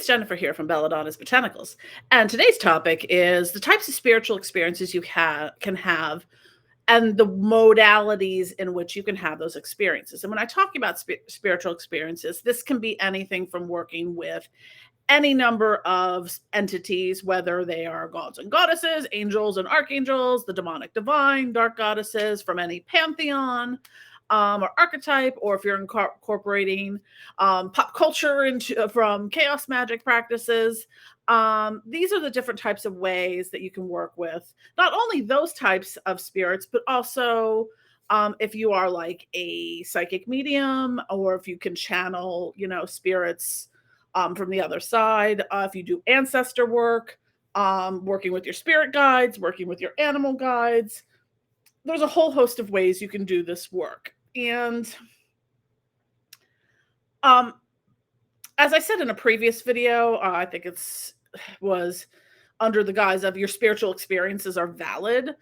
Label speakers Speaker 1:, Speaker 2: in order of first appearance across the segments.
Speaker 1: Jennifer here from Belladonna's Botanicals. And today's topic is the types of spiritual experiences you can have and the modalities in which you can have those experiences. And when I talk about spiritual experiences, this can be anything from working with any number of entities, whether they are gods and goddesses, angels and archangels, the demonic divine, dark goddesses from any pantheon, or archetype, or if you're incorporating pop culture into from chaos magic practices. These are the different types of ways that you can work with not only those types of spirits, but also if you are like a psychic medium, or if you can channel, spirits from the other side. If you do ancestor work, working with your spirit guides, working with your animal guides, there's a whole host of ways you can do this work. And as I said in a previous video, I think was under the guise of your spiritual experiences are valid.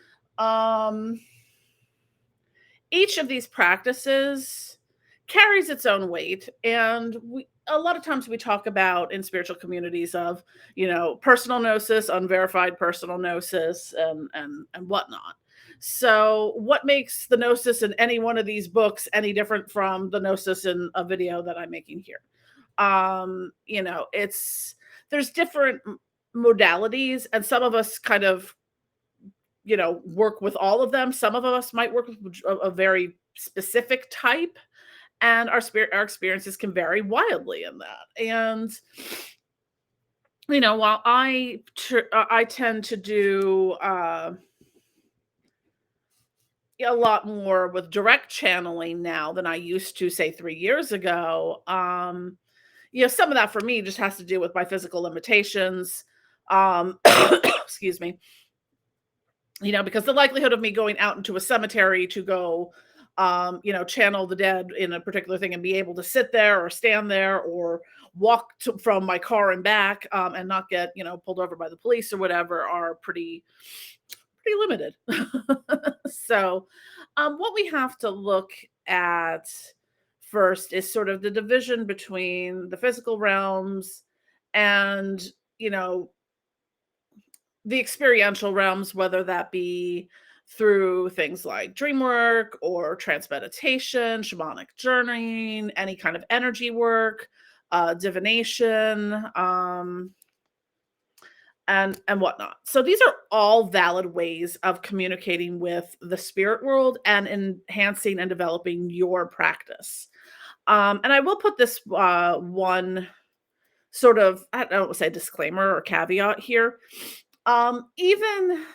Speaker 1: Each of these practices carries its own weight, and a lot of times we talk about in spiritual communities of personal gnosis, unverified personal gnosis, and whatnot. So what makes the gnosis in any one of these books any different from the gnosis in a video that I'm making here? There's different modalities, and some of us kind of work with all of them. Some of us might work with a very specific type, and our experiences can vary wildly in that. And while I tend to do a lot more with direct channeling now than I used to, say, 3 years ago. Some of that for me just has to do with my physical limitations. Excuse me. Because the likelihood of me going out into a cemetery to go, channel the dead in a particular thing and be able to sit there or stand there or walk from my car and back, and not get, pulled over by the police or whatever, are pretty limited. So what we have to look at first is sort of the division between the physical realms and the experiential realms, whether that be through things like dream work or trance meditation, shamanic journeying, any kind of energy work, divination, and whatnot. So these are all valid ways of communicating with the spirit world and enhancing and developing your practice. And I will put this one sort of, I don't want to say disclaimer or caveat here. Even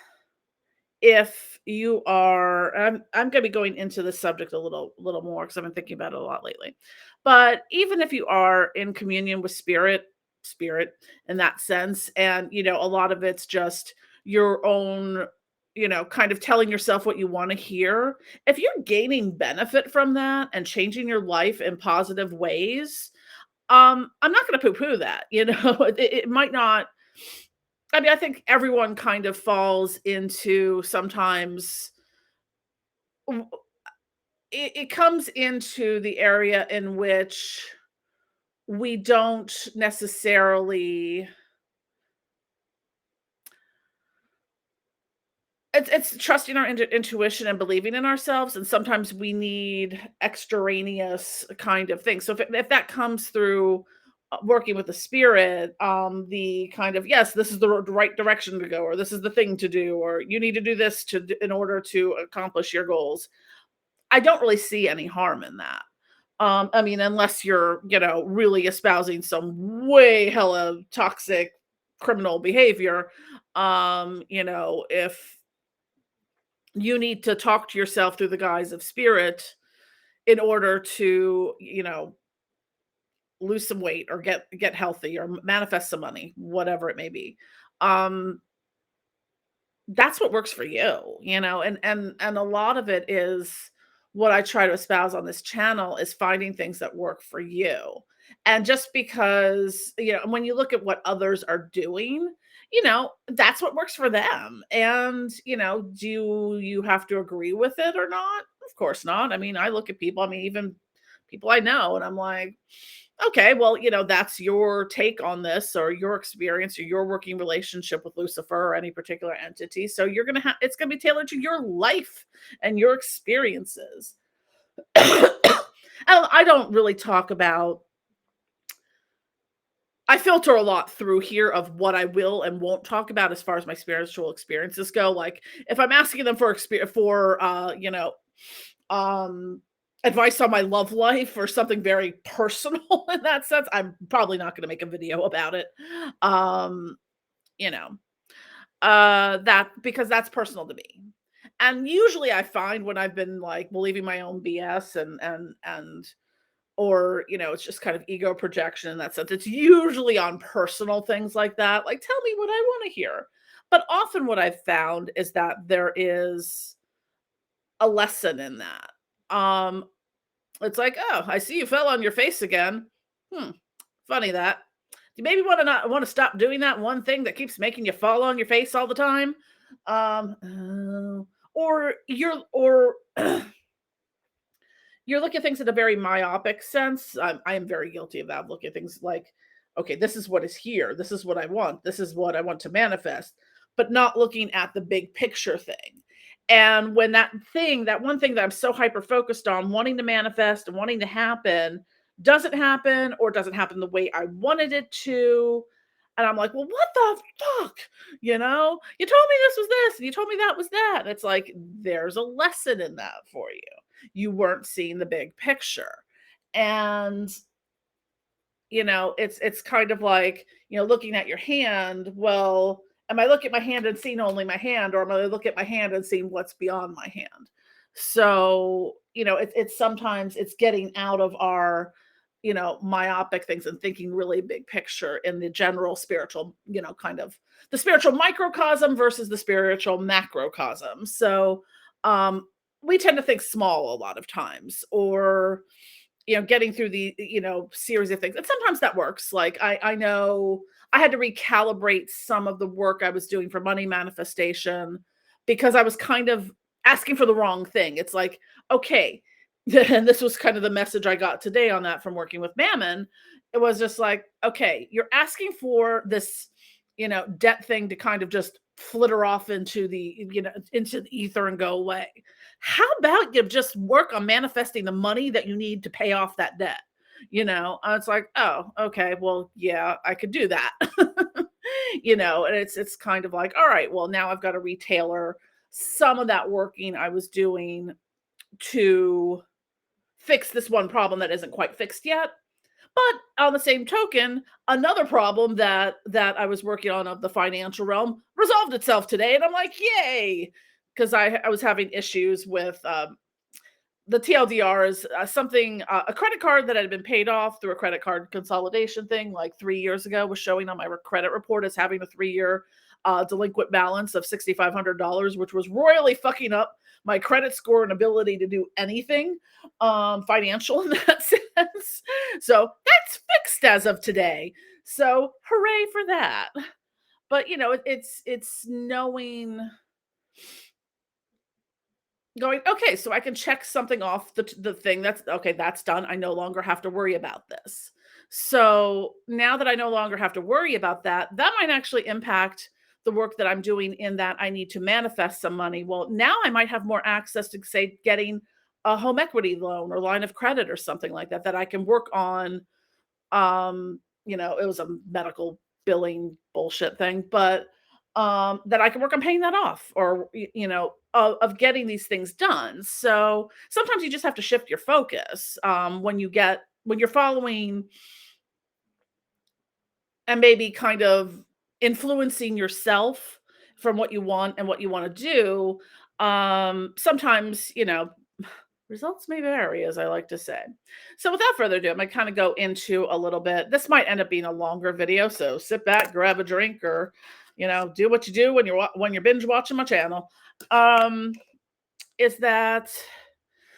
Speaker 1: if you are, I'm going to be going into this subject a little more because I've been thinking about it a lot lately. But even if you are in communion with spirit in that sense, and a lot of it's just your own, kind of telling yourself what you want to hear. If you're gaining benefit from that and changing your life in positive ways, I'm not going to poo-poo that. It might not. I mean, I think everyone kind of falls into sometimes it comes into the area in which we don't necessarily. It's trusting our intuition and believing in ourselves, and sometimes we need extraneous kind of things. So if that comes through working with the spirit, the kind of, yes, this is the right direction to go, or this is the thing to do, or you need to do this in order to accomplish your goals. I don't really see any harm in that. I mean, unless you're, really espousing some way hella toxic criminal behavior. If you need to talk to yourself through the guise of spirit in order to, lose some weight or get healthy or manifest some money, whatever it may be. That's what works for you, and a lot of it is what I try to espouse on this channel is finding things that work for you. And just because, when you look at what others are doing, that's what works for them. And, do you have to agree with it or not? Of course not. I mean, I look at people, even people I know, and I'm like, Okay, well, that's your take on this or your experience or your working relationship with Lucifer or any particular entity. So you're going to have it's going to be tailored to your life and your experiences. I don't really talk about I filter a lot through here of what I will and won't talk about as far as my spiritual experiences go. Like if I'm asking them um advice on my love life or something very personal in that sense, I'm probably not going to make a video about it. Um, you know, that because that's personal to me. And usually I find when I've been like believing my own BS and or it's just kind of ego projection in that sense, it's usually on personal things like that, like tell me what I want to hear. But often what I've found is that there is a lesson in that. It's like, oh, I see you fell on your face again. Hmm, funny that. You maybe want to stop doing that one thing that keeps making you fall on your face all the time. Or you're looking at things in a very myopic sense. I am very guilty of that. Looking at things like, okay, this is what is here. This is what I want. This is what I want to manifest, but not looking at the big picture thing. And when that one thing that I'm so hyper focused on, wanting to manifest and wanting to happen, doesn't happen or doesn't happen the way I wanted it to. And I'm like, well, what the fuck? You told me this was this and you told me that was that. And it's like, there's a lesson in that for you. You weren't seeing the big picture. And it's kind of like, looking at your hand. Well, am I looking at my hand and seeing only my hand, or am I look at my hand and seeing what's beyond my hand? So, it's sometimes it's getting out of our, myopic things and thinking really big picture in the general spiritual, kind of the spiritual microcosm versus the spiritual macrocosm. So, we tend to think small a lot of times, or getting through the series of things, and sometimes that works. Like I know I had to recalibrate some of the work I was doing for money manifestation because I was kind of asking for the wrong thing. It's like, okay, and this was kind of the message I got today on that from working with Mammon. It was just like, okay, you're asking for this debt thing to kind of just flitter off into the ether and go away. How about you just work on manifesting the money that you need to pay off that debt? It's like, oh, okay, well, yeah, I could do that. And it's kind of like, all right, well, now I've got to retailer some of that working I was doing to fix this one problem that isn't quite fixed yet. But on the same token, another problem that I was working on of the financial realm resolved itself today, and I'm like, yay! Because I was having issues with the TLDR is a credit card that had been paid off through a credit card consolidation thing like 3 years ago was showing on my credit report as having a 3-year delinquent balance of $6,500, which was royally fucking up my credit score and ability to do anything financial in that sense. So that's fixed as of today. So hooray for that. But it's knowing, going, okay, so I can check something off the thing that's okay, that's done. I no longer have to worry about this. So now that I no longer have to worry about that, that might actually impact the work that I'm doing, in that I need to manifest some money. Well, now I might have more access to, say, getting a home equity loan or line of credit or something like that I can work on. It was a medical billing bullshit thing, but that I can work on paying that off, or of getting these things done. So sometimes you just have to shift your focus when you're following and maybe kind of influencing yourself from what you want and what you want to do. Sometimes results may vary, as I like to say. So without further ado, I'm going to kind of go into a little bit. This might end up being a longer video, so sit back, grab a drink, or do what you do when you're binge watching my channel. Is that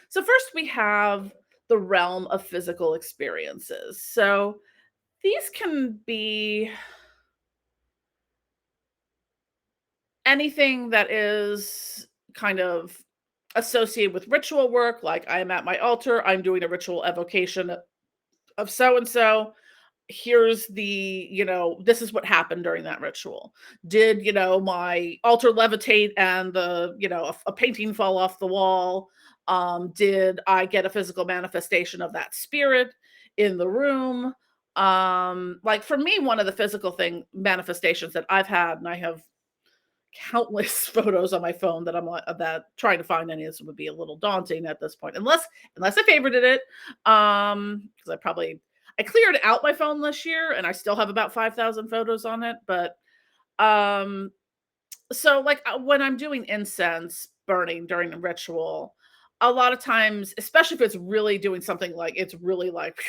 Speaker 1: so? First, we have the realm of physical experiences. So these can be anything that is kind of associated with ritual work, like I am at my altar, I'm doing a ritual evocation of so and so. Here's the, this is what happened during that ritual. Did, my altar levitate and a painting fall off the wall? Did I get a physical manifestation of that spirit in the room? Like for me, one of the physical thing manifestations that I've had, and I have countless photos on my phone that I'm like that trying to find any of this would be a little daunting at this point, unless I favorited it. Because I cleared out my phone this year and I still have about 5,000 photos on it. But um so like when I'm doing incense burning during the ritual, a lot of times, especially if it's really doing something like it's really like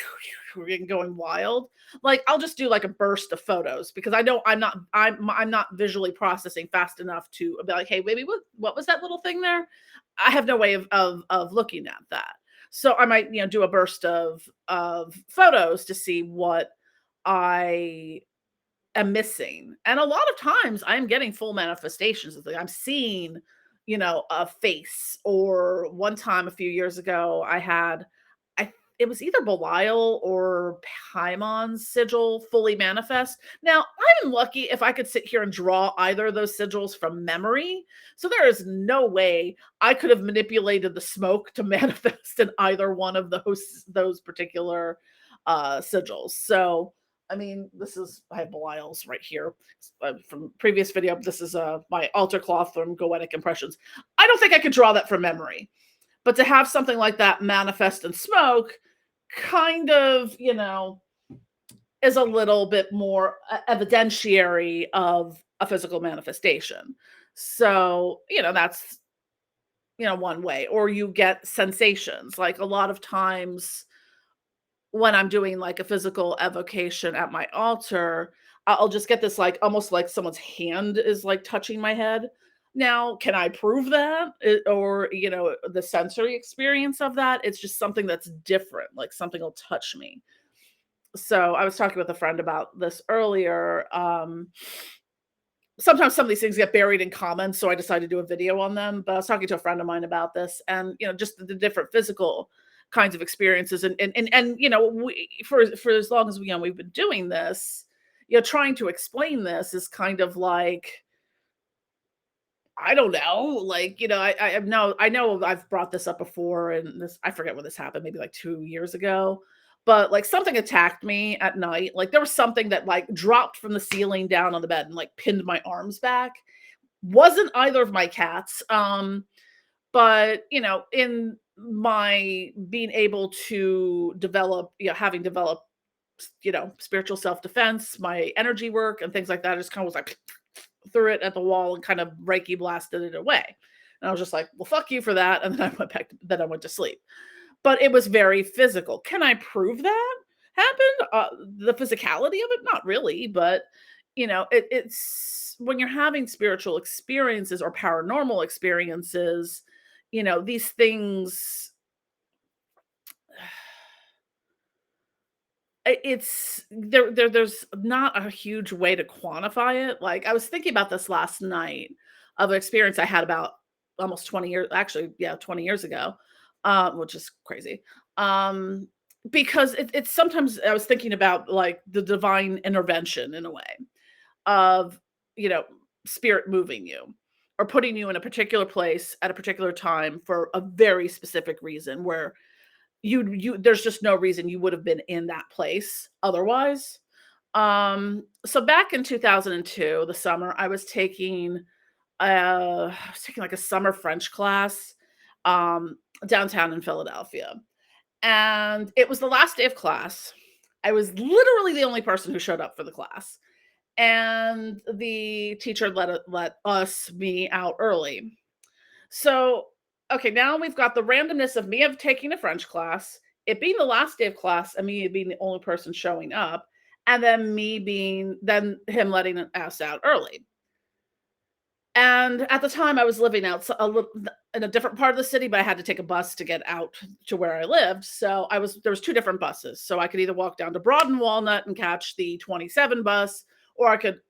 Speaker 1: going wild, like I'll just do like a burst of photos because I know I'm not visually processing fast enough to be like, hey, baby, what was that little thing there? I have no way of looking at that. So I might, do a burst of photos to see what I am missing. And a lot of times I'm getting full manifestations. It's like I'm seeing, a face. Or one time a few years ago, it was either Belial or Paimon's sigil fully manifest. Now, I'm lucky if I could sit here and draw either of those sigils from memory. So there is no way I could have manipulated the smoke to manifest in either one of those particular sigils. So I mean, I have Belial's right here from previous video. This is my altar cloth from Goetic Impressions. I don't think I could draw that from memory, but to have something like that manifest in smoke kind of, is a little bit more evidentiary of a physical manifestation. So, that's, one way. Or you get sensations. Like a lot of times when I'm doing like a physical evocation at my altar, I'll just get this like almost like someone's hand is like touching my head. Now, can I prove that? Or, the sensory experience of that? It's just something that's different, like something will touch me. So I was talking with a friend about this earlier. Sometimes some of these things get buried in comments, so I decided to do a video on them. But I was talking to a friend of mine about this, and just the different physical kinds of experiences, and for as long as we've been doing this, trying to explain this is kind of like I don't know, like I know I've brought this up before, and this I forget when this happened, maybe like 2 years ago. But like something attacked me at night. Like there was something that like dropped from the ceiling down on the bed and like pinned my arms back. Wasn't either of my cats. But in my being able to develop, having developed, spiritual self-defense, my energy work and things like that, I just kind of was like threw it at the wall and kind of Reiki blasted it away. And I was just like, well, fuck you for that. And then I went to sleep. But it was very physical. Can I prove that happened? The physicality of it? Not really, but it's when you're having spiritual experiences or paranormal experiences, these things it's there's not a huge way to quantify it. Like I was thinking about this last night of an experience I had about almost 20 years, actually, yeah, 20 years ago, which is crazy. Um, because it's sometimes I was thinking about like the divine intervention in a way of, you know, spirit moving you or putting you in a particular place at a particular time for a very specific reason where you there's just no reason you would have been in that place otherwise. So back in 2002, the summer, I was taking like a summer French class downtown in Philadelphia. And it was the last day of class. I was literally the only person who showed up for the class. And the teacher me out early. So, okay, now we've got the randomness of me of taking a French class, it being the last day of class, and me being the only person showing up, and then him letting us out early. And at the time, I was living out in a different part of the city, but I had to take a bus to get out to where I lived. So there was two different buses. So I could either walk down to Broad and Walnut and catch the 27 bus, or I could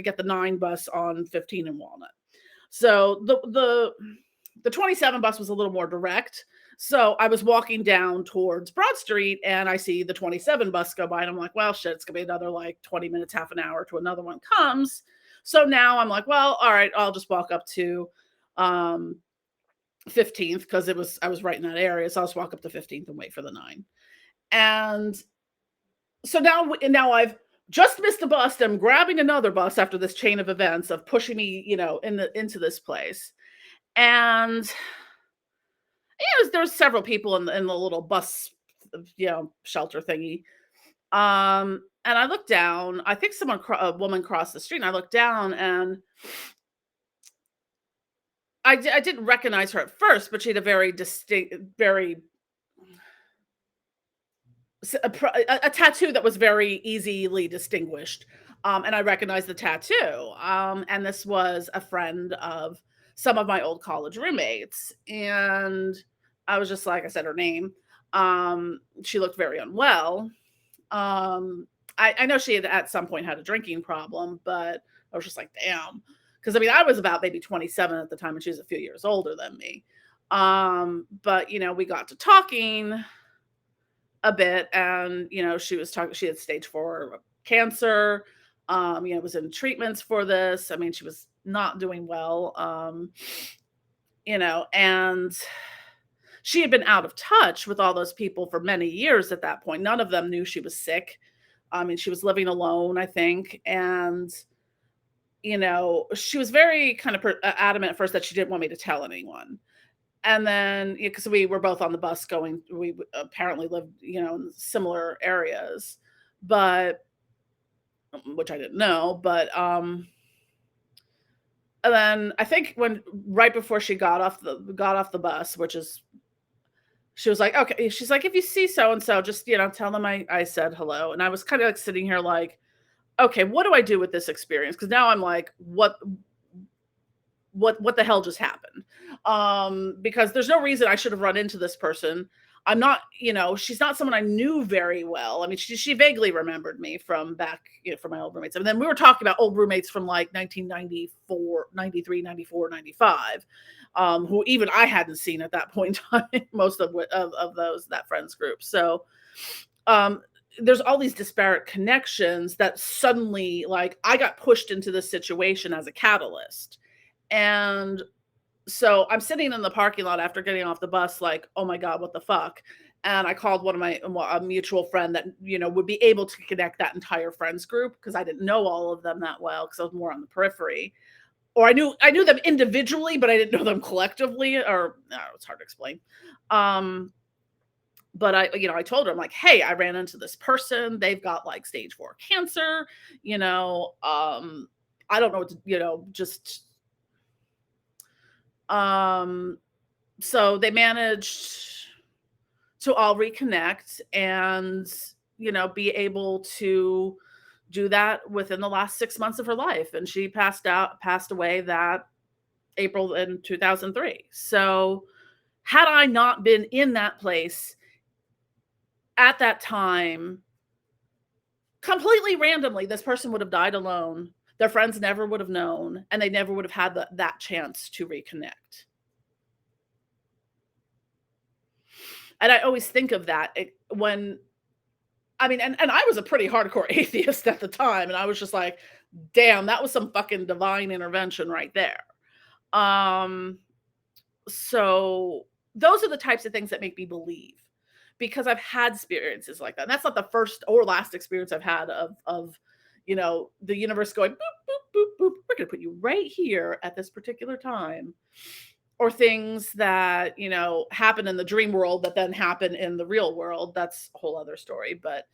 Speaker 1: get the 9 bus on 15 and Walnut. So The 27 bus was a little more direct. So I was walking down towards Broad Street and I see the 27 bus go by and I'm like, well, shit, it's gonna be another like 20 minutes, half an hour to another one comes. So now I'm like, well, all right, I'll just walk up to um 15th because I was right in that area. So I'll just walk up to 15th and wait for the 9. And so now I've just missed the bus. I'm grabbing another bus after this chain of events of pushing me, into this place. And there's several people in the little bus, shelter thingy. And I looked down. I think a woman crossed the street, and I looked down, and I didn't recognize her at first, but she had a very distinct, very a tattoo that was very easily distinguished. And I recognized the tattoo. And this was a friend of some of my old college roommates. And I was just like, I said her name. She looked very unwell. I know she had at some point had a drinking problem, but I was just like, damn. Because I mean, I was about maybe 27 at the time, and she was a few years older than me. But we got to talking a bit, and she had stage 4 cancer. Was in treatments for this. I mean, she was not doing well. And she had been out of touch with all those people for many years at that point. None of them knew she was sick. I mean, she was living alone, I think. And she was very kind of adamant at first that she didn't want me to tell anyone. And then, because we were both on the bus going, we apparently lived, in similar areas, but which I didn't know. But and then I think right before she got off the bus, which is, she was like, okay, she's like, if you see so and so, just tell them I said hello. And I was kind of like sitting here like, okay, what do I do with this experience? Because now I'm like, what the hell just happened? Because there's no reason I should have run into this person. I'm not, she's not someone I knew very well. I mean, she vaguely remembered me from back, from my old roommates. And then we were talking about old roommates from like 1994, 93, 94, 95, who even I hadn't seen at that point in time, most of those, that friends group. So, there's all these disparate connections that suddenly, like, I got pushed into this situation as a catalyst. And so I'm sitting in the parking lot after getting off the bus, like, oh my God, what the fuck? And I called one of a mutual friend that, would be able to connect that entire friends group, because I didn't know all of them that well, because I was more on the periphery. Or I knew them individually, but I didn't know them collectively, or no, it's hard to explain. But I told her, I'm like, hey, I ran into this person. They've got like stage 4 cancer, I don't know what to, just so they managed to all reconnect and, be able to do that within the last 6 months of her life. And she passed away that April in 2003. So had I not been in that place at that time, completely randomly, this person would have died alone. Their friends never would have known, and they never would have had that chance to reconnect. And I always think of that when, I mean, and I was a pretty hardcore atheist at the time, and I was just like, damn, that was some fucking divine intervention right there. So those are the types of things that make me believe, because I've had experiences like that. And that's not the first or last experience I've had of the universe going, boop, boop, boop, boop. We're going to put you right here at this particular time. Or things that, happen in the dream world that then happen in the real world. That's a whole other story. But,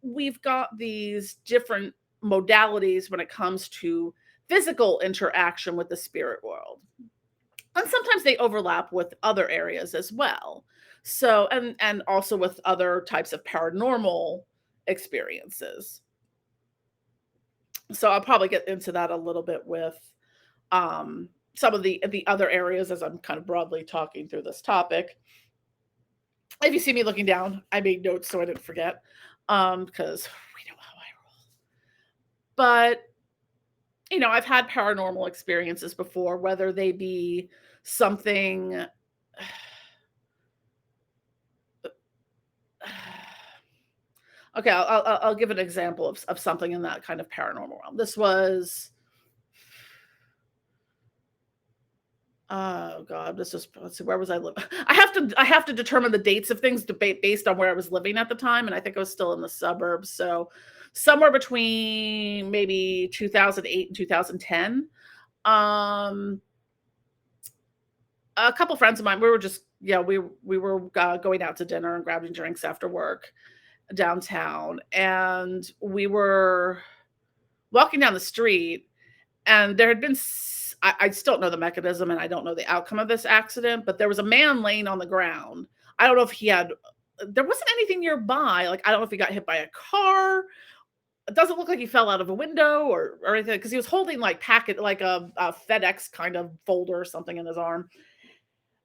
Speaker 1: we've got these different modalities when it comes to physical interaction with the spirit world. And sometimes they overlap with other areas as well. So, and also with other types of paranormal experiences. So I'll probably get into that a little bit with some of the other areas as I'm kind of broadly talking through this topic. If you see me looking down, I made notes so I didn't forget, because we know how I roll. But I've had paranormal experiences before, whether they be something. Okay, I'll give an example of something in that kind of paranormal realm. This was, oh god, this was, let's see, where was I living? I have to determine the dates of things debate based on where I was living at the time, and I think I was still in the suburbs. So somewhere between maybe 2008 and 2010. Um, a couple friends of mine, we were just, yeah, we were going out to dinner and grabbing drinks after work downtown, and we were walking down the street, and there had been I still don't know the mechanism and I don't know the outcome of this accident, but there was a man laying on the ground. I don't know if he had, there wasn't anything nearby. Like, I don't know if he got hit by a car. It doesn't look like he fell out of a window or anything, because he was holding like packet, like a FedEx kind of folder or something in his arm.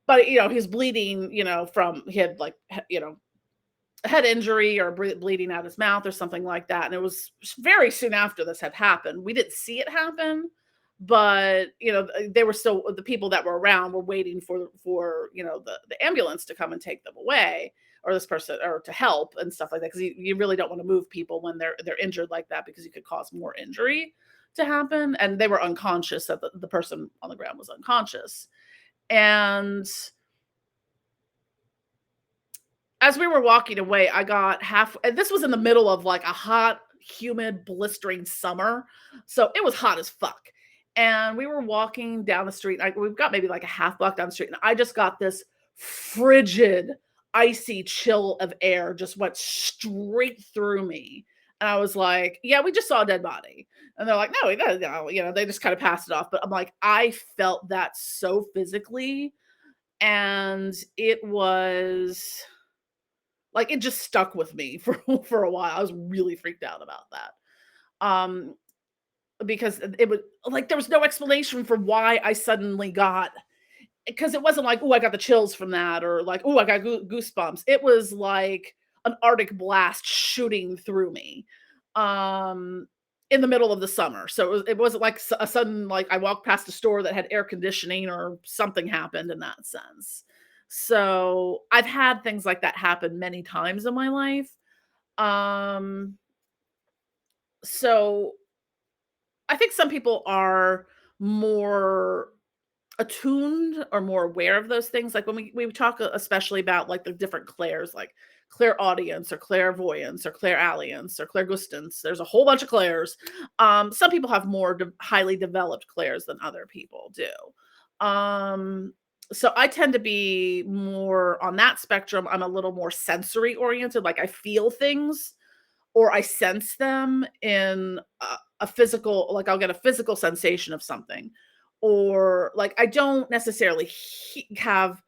Speaker 1: But he's bleeding. From, he had like a head injury or bleeding out his mouth or something like that. And it was very soon after this had happened. We didn't see it happen, but they were still, the people that were around were waiting for the ambulance to come and take them away, or this person, or to help and stuff like that, because you really don't want to move people when they're injured like that, because you could cause more injury to happen. And they were unconscious, that the person on the ground was unconscious. And as we were walking away, I got and this was in the middle of like a hot, humid, blistering summer. So it was hot as fuck. And we were walking down the street. We've got maybe like a half block down the street. And I just got this frigid, icy chill of air just went straight through me. And I was like, yeah, we just saw a dead body. And they're like, no, no, they just kind of passed it off. But I'm like, I felt that so physically. And it was like, it just stuck with me for a while. I was really freaked out about that. Because it was like, there was no explanation for why I suddenly got, because it wasn't like, oh, I got the chills from that, or like, oh, I got goosebumps. It was like an Arctic blast shooting through me. In the middle of the summer. So it wasn't like a sudden, like I walked past a store that had air conditioning or something happened in that sense. So I've had things like that happen many times in my life. Um, so I think some people are more attuned or more aware of those things. Like when we talk, especially about like the different clairs, like clairaudience or clairvoyance or clairalience or clairgustance. There's a whole bunch of clairs. Some people have more highly developed clairs than other people do. So I tend to be more on that spectrum. I'm a little more sensory oriented. Like I feel things or I sense them in a physical, like I'll get a physical sensation of something, or like I don't necessarily have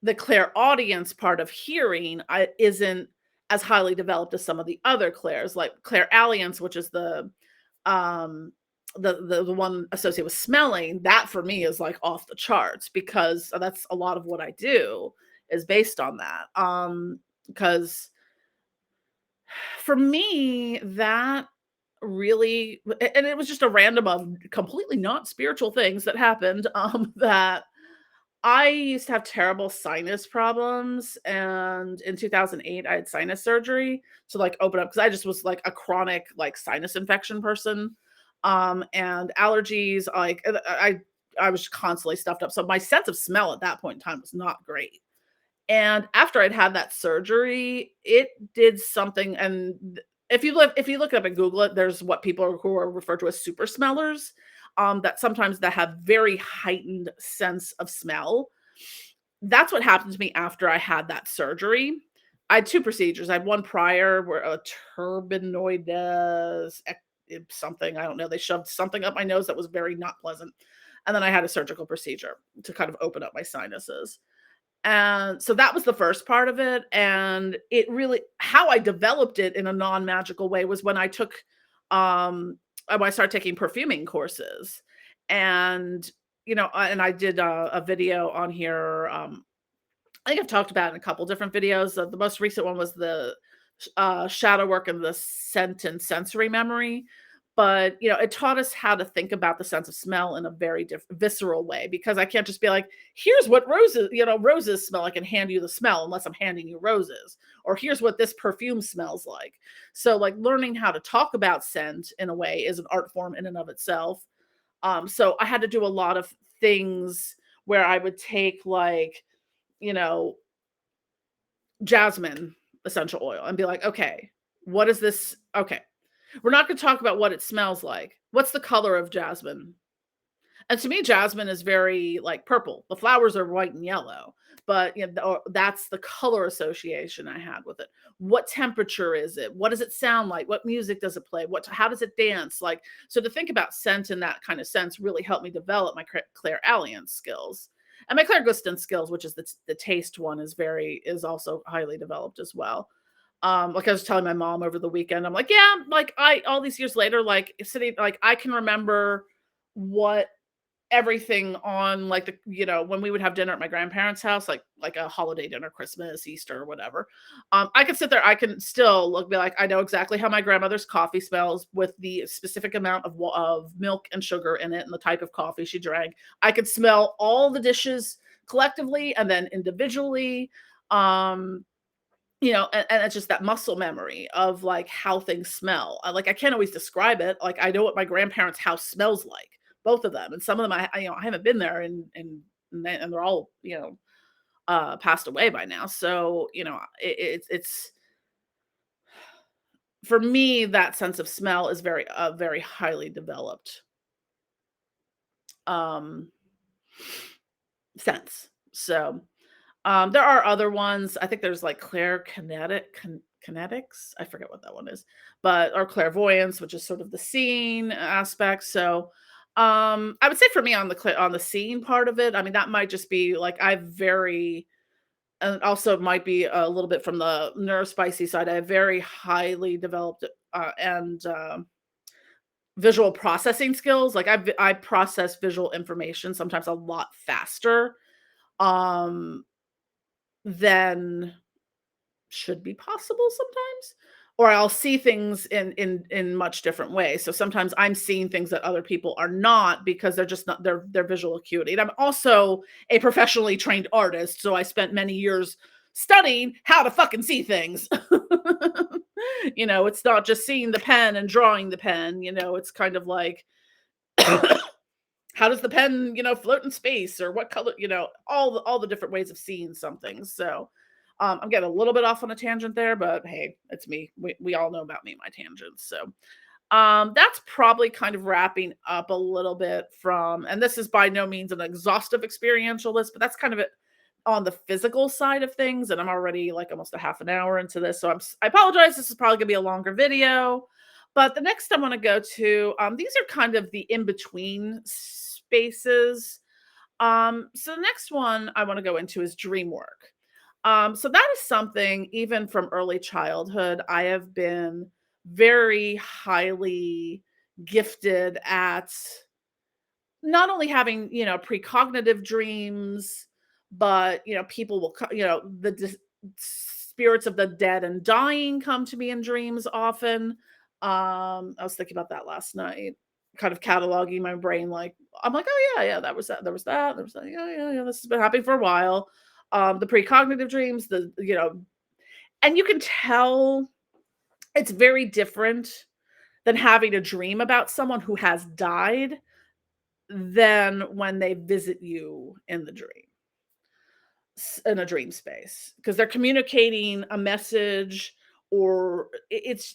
Speaker 1: the clairaudience part of hearing. I isn't as highly developed as some of the other clairs, like clairalience, which is um the one associated with smelling. That for me is like off the charts, because that's a lot of what I do is based on that. Because for me, that really, and it was just a random of completely not spiritual things that happened, that I used to have terrible sinus problems, and in 2008 I had sinus surgery to like open up, because I just was like a chronic like sinus infection person, and allergies. Like I was constantly stuffed up, so my sense of smell at that point in time was not great. And after I'd had that surgery, it did something. And if you look it up and Google it, there's what people who are referred to as super smellers, that sometimes that have very heightened sense of smell. That's what happened to me after I had that surgery. I had two procedures. I had one prior where a turbinoid something, I don't know. They shoved something up my nose that was very not pleasant. And then I had a surgical procedure to kind of open up my sinuses. And so that was the first part of it. And it really, how I developed it in a non-magical way was when I took, when I started taking perfuming courses. And, and I did a video on here. I think I've talked about it in a couple different videos. The most recent one was the shadow work and the scent and sensory memory. But, it taught us how to think about the sense of smell in a very visceral way, because I can't just be like, "Here's what roses smell like," and hand you the smell unless I'm handing you roses, or "Here's what this perfume smells like." So, like, learning how to talk about scent in a way is an art form in and of itself. So I had to do a lot of things where I would take, like, you know, jasmine essential oil and be like, "Okay, what is this? Okay, we're not gonna talk about what it smells like. What's the color of jasmine?" And to me, jasmine is very, like, purple. The flowers are white and yellow, but, that's the color association I had with it. What temperature is it? What does it sound like? What music does it play? How does it dance? Like, so to think about scent in that kind of sense really helped me develop my clairalience skills. And my clairgustance skills, which is the taste one, is also highly developed as well. Like I was telling my mom over the weekend, I'm like, yeah, like I all these years later, like sitting, like I can remember what everything on, like, when we would have dinner at my grandparents' house, like a holiday dinner, Christmas, Easter, or whatever. I could sit there, I can still be like, I know exactly how my grandmother's coffee smells with the specific amount of milk and sugar in it and the type of coffee she drank. I could smell all the dishes collectively and then individually. Um, and it's just that muscle memory of, like, how things smell. Like, I can't always describe it. Like, I know what my grandparents' house smells like, both of them, and some of them I haven't been there, and they're all, passed away by now. So, it's for me, that sense of smell is very highly developed, um, sense. So, there are other ones. I think there's like kinetics. I forget what that one is, but or clairvoyance, which is sort of the seeing aspect. So, I would say for me on on the seeing part of it, I mean that might just be like and also it might be a little bit from the neurospicy side. I have very highly developed and visual processing skills. Like I process visual information sometimes a lot faster um than should be possible sometimes, or I'll see things in much different ways. So sometimes I'm seeing things that other people are not because they're just not their visual acuity. And I'm also a professionally trained artist, so I spent many years studying how to fucking see things. It's not just seeing the pen and drawing the pen, it's kind of like how does the pen, float in space, or what color, all the different ways of seeing something. So, I'm getting a little bit off on a tangent there, but hey, it's me. We all know about me, my tangents. So, that's probably kind of wrapping up a little bit from, and this is by no means an exhaustive experiential list, but that's kind of it on the physical side of things. And I'm already like almost a half an hour into this, so I apologize. This is probably gonna be a longer video. But the next I want to go to, these are kind of the in between spaces. So the next one I want to go into is dream work. So that is something, even from early childhood, I have been very highly gifted at not only having, precognitive dreams, but, people will, spirits of the dead and dying come to me in dreams often. I was thinking about that last night, kind of cataloging my brain. Like, I'm like, oh yeah, yeah, that was that. There was that. There was that. Yeah, yeah, yeah. This has been happening for a while. The precognitive dreams, and you can tell it's very different than having a dream about someone who has died than when they visit you in the dream in a dream space, because they're communicating a message, or it's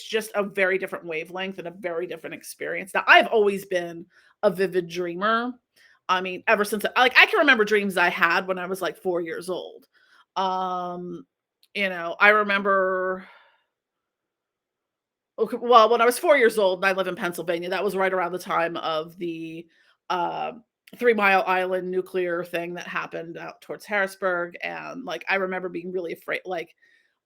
Speaker 1: just a very different wavelength and a very different experience. Now I've always been a vivid dreamer. I mean, ever since, like, I can remember dreams I had when I was like 4 years old. um I remember. Okay, well, when I was 4 years old, and I live in Pennsylvania, that was right around the time of the, uh, 3 Mile Island nuclear thing that happened out towards Harrisburg, and, like, I remember being really afraid. Like,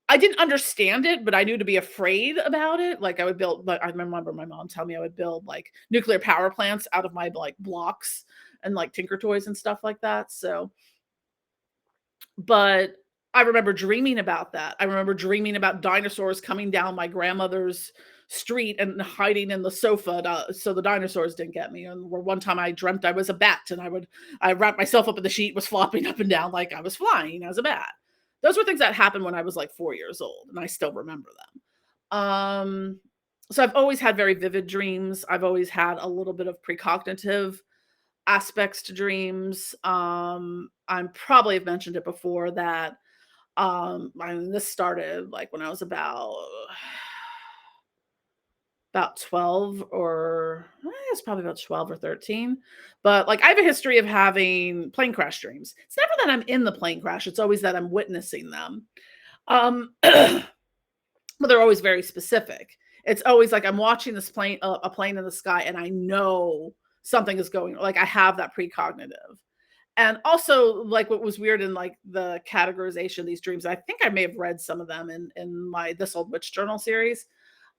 Speaker 1: I didn't understand it, but I knew to be afraid about it. Like, I remember my mom telling me I would build, like, nuclear power plants out of my, like, blocks and, like, Tinker Toys and stuff like that. So, but I remember dreaming about that. I remember dreaming about dinosaurs coming down my grandmother's street and hiding in the sofa so the dinosaurs didn't get me. And where one time I dreamt I was a bat, and I wrapped myself up in the sheet, was flopping up and down like I was flying as a bat. Those were things that happened when I was like 4 years old, and I still remember them. So I've always had very vivid dreams. I've always had a little bit of precognitive aspects to dreams. I probably have mentioned it before that I mean, this started like when I was about 12, or it's probably about 12 or 13. But like I have a history of having plane crash dreams. It's never that I'm in the plane crash, it's always that I'm witnessing them. But they're always very specific. It's always like I'm watching this plane, a plane in the sky, and I know something is going. Like I have that precognitive, and also like what was weird in like the categorization of these dreams. I think I may have read some of them in my This Old Witch Journal series.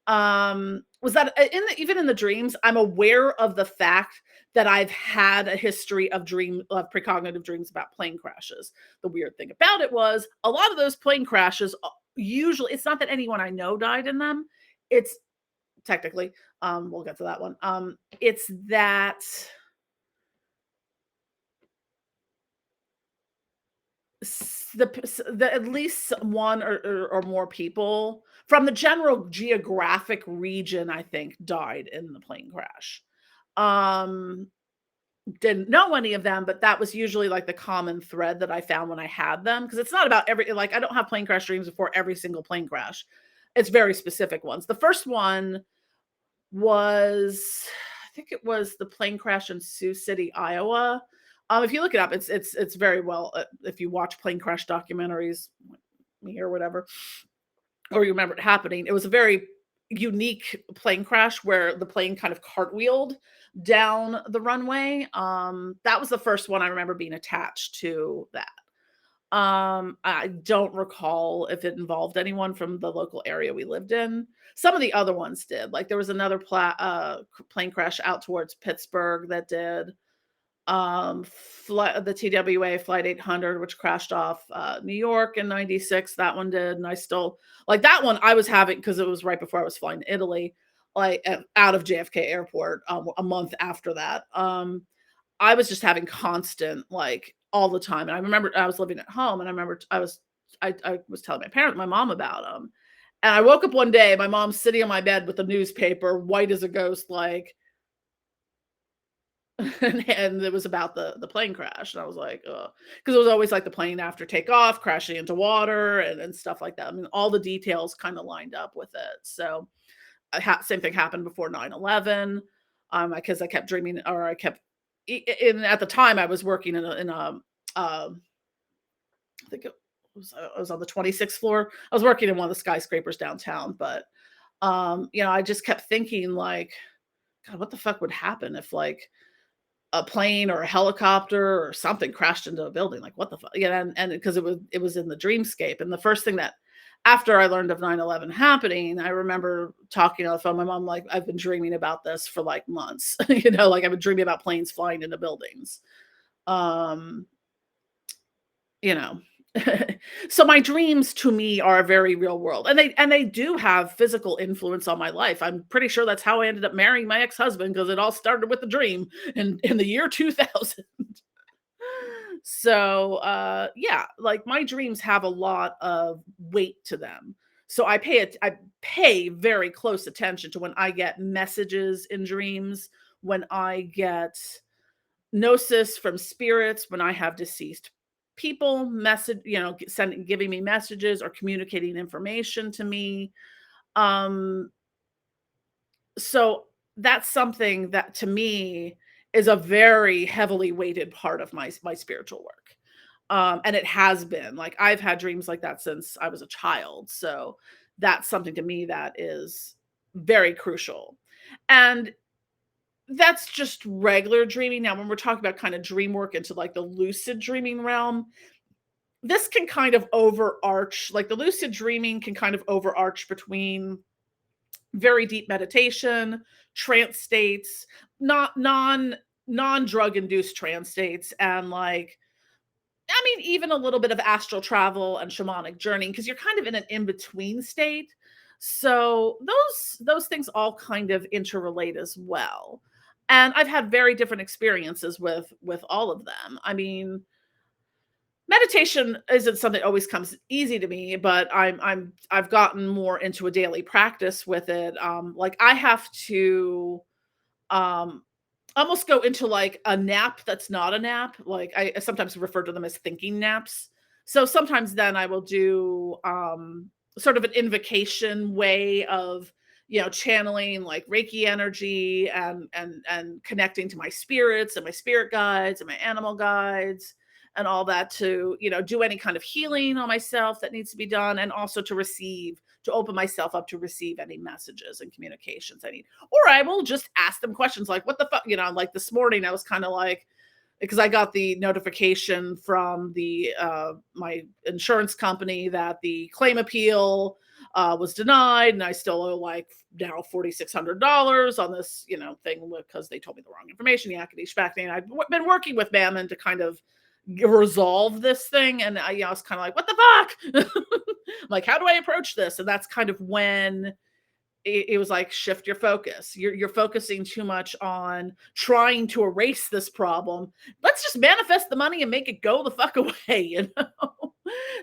Speaker 1: Was that even in the dreams, I'm aware of the fact that I've had a history of precognitive dreams about plane crashes. The weird thing about it was a lot of those plane crashes, usually it's not that anyone I know died in them. It's technically, we'll get to that one. It's that the at least one or more people from the general geographic region, I think, died in the plane crash. Um, didn't know any of them, but that was usually like the common thread that I found when I had them, because it's not about like I don't have plane crash dreams before every single plane crash. It's very specific ones. The first one was, I think it was the plane crash in Sioux City, Iowa. If you look it up, it's very well. If you watch plane crash documentaries, like me or whatever, or you remember it happening, it was a very unique plane crash where the plane kind of cartwheeled down the runway. That was the first one I remember being attached to that. I don't recall if it involved anyone from the local area we lived in. Some of the other ones did. Like there was another plane crash out towards Pittsburgh that did. The TWA Flight 800, which crashed off New York in 96. That one did. And I still like that one. I was having, because it was right before I was flying to Italy, like out of JFK Airport a month after that. I was just having constant, like all the time. And I remember I was living at home, and I remember I was telling my mom about them. And I woke up one day, my mom's sitting on my bed with a newspaper, white as a ghost, like, and it was about the plane crash. And I was like, oh, because it was always like the plane after takeoff crashing into water and stuff like that. I mean, all the details kind of lined up with it. So same thing happened before 9/11. Because I kept dreaming, or I kept at the time I was working in a I think I was on the 26th floor. I was working in one of the skyscrapers downtown, but I just kept thinking like, God, what the fuck would happen if like a plane or a helicopter or something crashed into a building? Like, what the fuck? Yeah, and because it was in the dreamscape. And the first thing that, after I learned of 9/11 happening, I remember talking on the phone. My mom, like, I've been dreaming about this for like months. Like I've been dreaming about planes flying into buildings. Um, you know. So my dreams to me are very real world, and they do have physical influence on my life. I'm pretty sure that's how I ended up marrying my ex-husband, because it all started with a dream in the year 2000. So yeah, like my dreams have a lot of weight to them. So I pay very close attention to when I get messages in dreams, when I get gnosis from spirits, when I have deceased people giving me messages or communicating information to me. Um, so that's something that to me is a very heavily weighted part of my spiritual work. And it has been like I've had dreams like that since I was a child. So that's something to me that is very crucial. And that's just regular dreaming. Now, when we're talking about kind of dream work into like the lucid dreaming realm, this can kind of overarch, like the lucid dreaming can kind of overarch between very deep meditation, trance states, not non-drug induced trance states, and like, I mean, even a little bit of astral travel and shamanic journeying, because you're kind of in an in-between state. So those things all kind of interrelate as well. And I've had very different experiences with all of them. I mean, meditation isn't something that always comes easy to me, but I've gotten more into a daily practice with it. Like I have to um almost go into like a nap that's not a nap. Like I sometimes refer to them as thinking naps. So sometimes then I will do sort of an invocation way of, channeling like Reiki energy and connecting to my spirits and my spirit guides and my animal guides and all that to, do any kind of healing on myself that needs to be done, and also to open myself up to receive any messages and communications I need. Or I will just ask them questions like, what the fuck, like this morning I was kind of like, because I got the notification from the my insurance company that the claim appeal was denied, and I still owe like now $4,600 on this, thing because they told me the wrong information, yakety shpackety. And I've been working with Mammon to kind of resolve this thing, and I was kind of like, what the fuck? Like, how do I approach this? And that's kind of when it was like, shift your focus. You're focusing too much on trying to erase this problem. Let's just manifest the money and make it go the fuck away,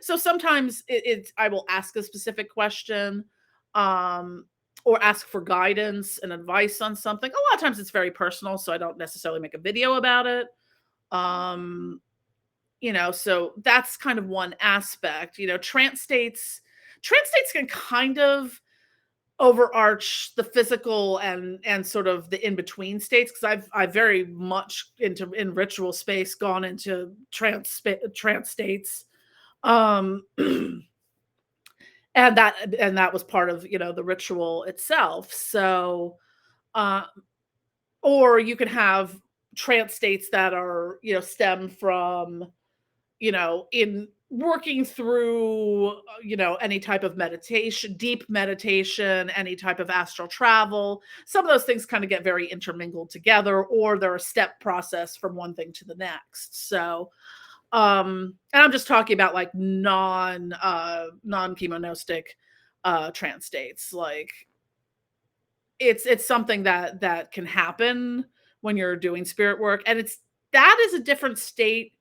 Speaker 1: So sometimes it's I will ask a specific question, um or ask for guidance and advice on something. A lot of times it's very personal, so I don't necessarily make a video about it. um so that's kind of one aspect. Trance states can kind of overarch the physical and sort of the in between states, because I've very much in ritual space gone into trance states. um and that was part of, the ritual itself. So uh or you can have trance states that are, stem from, in working through, any type of meditation, deep meditation, any type of astral travel. Some of those things kind of get very intermingled together, or they're a step process from one thing to the next. So, and I'm just talking about like non-chemonostic trance states. Like it's something that can happen when you're doing spirit work, and that is a different state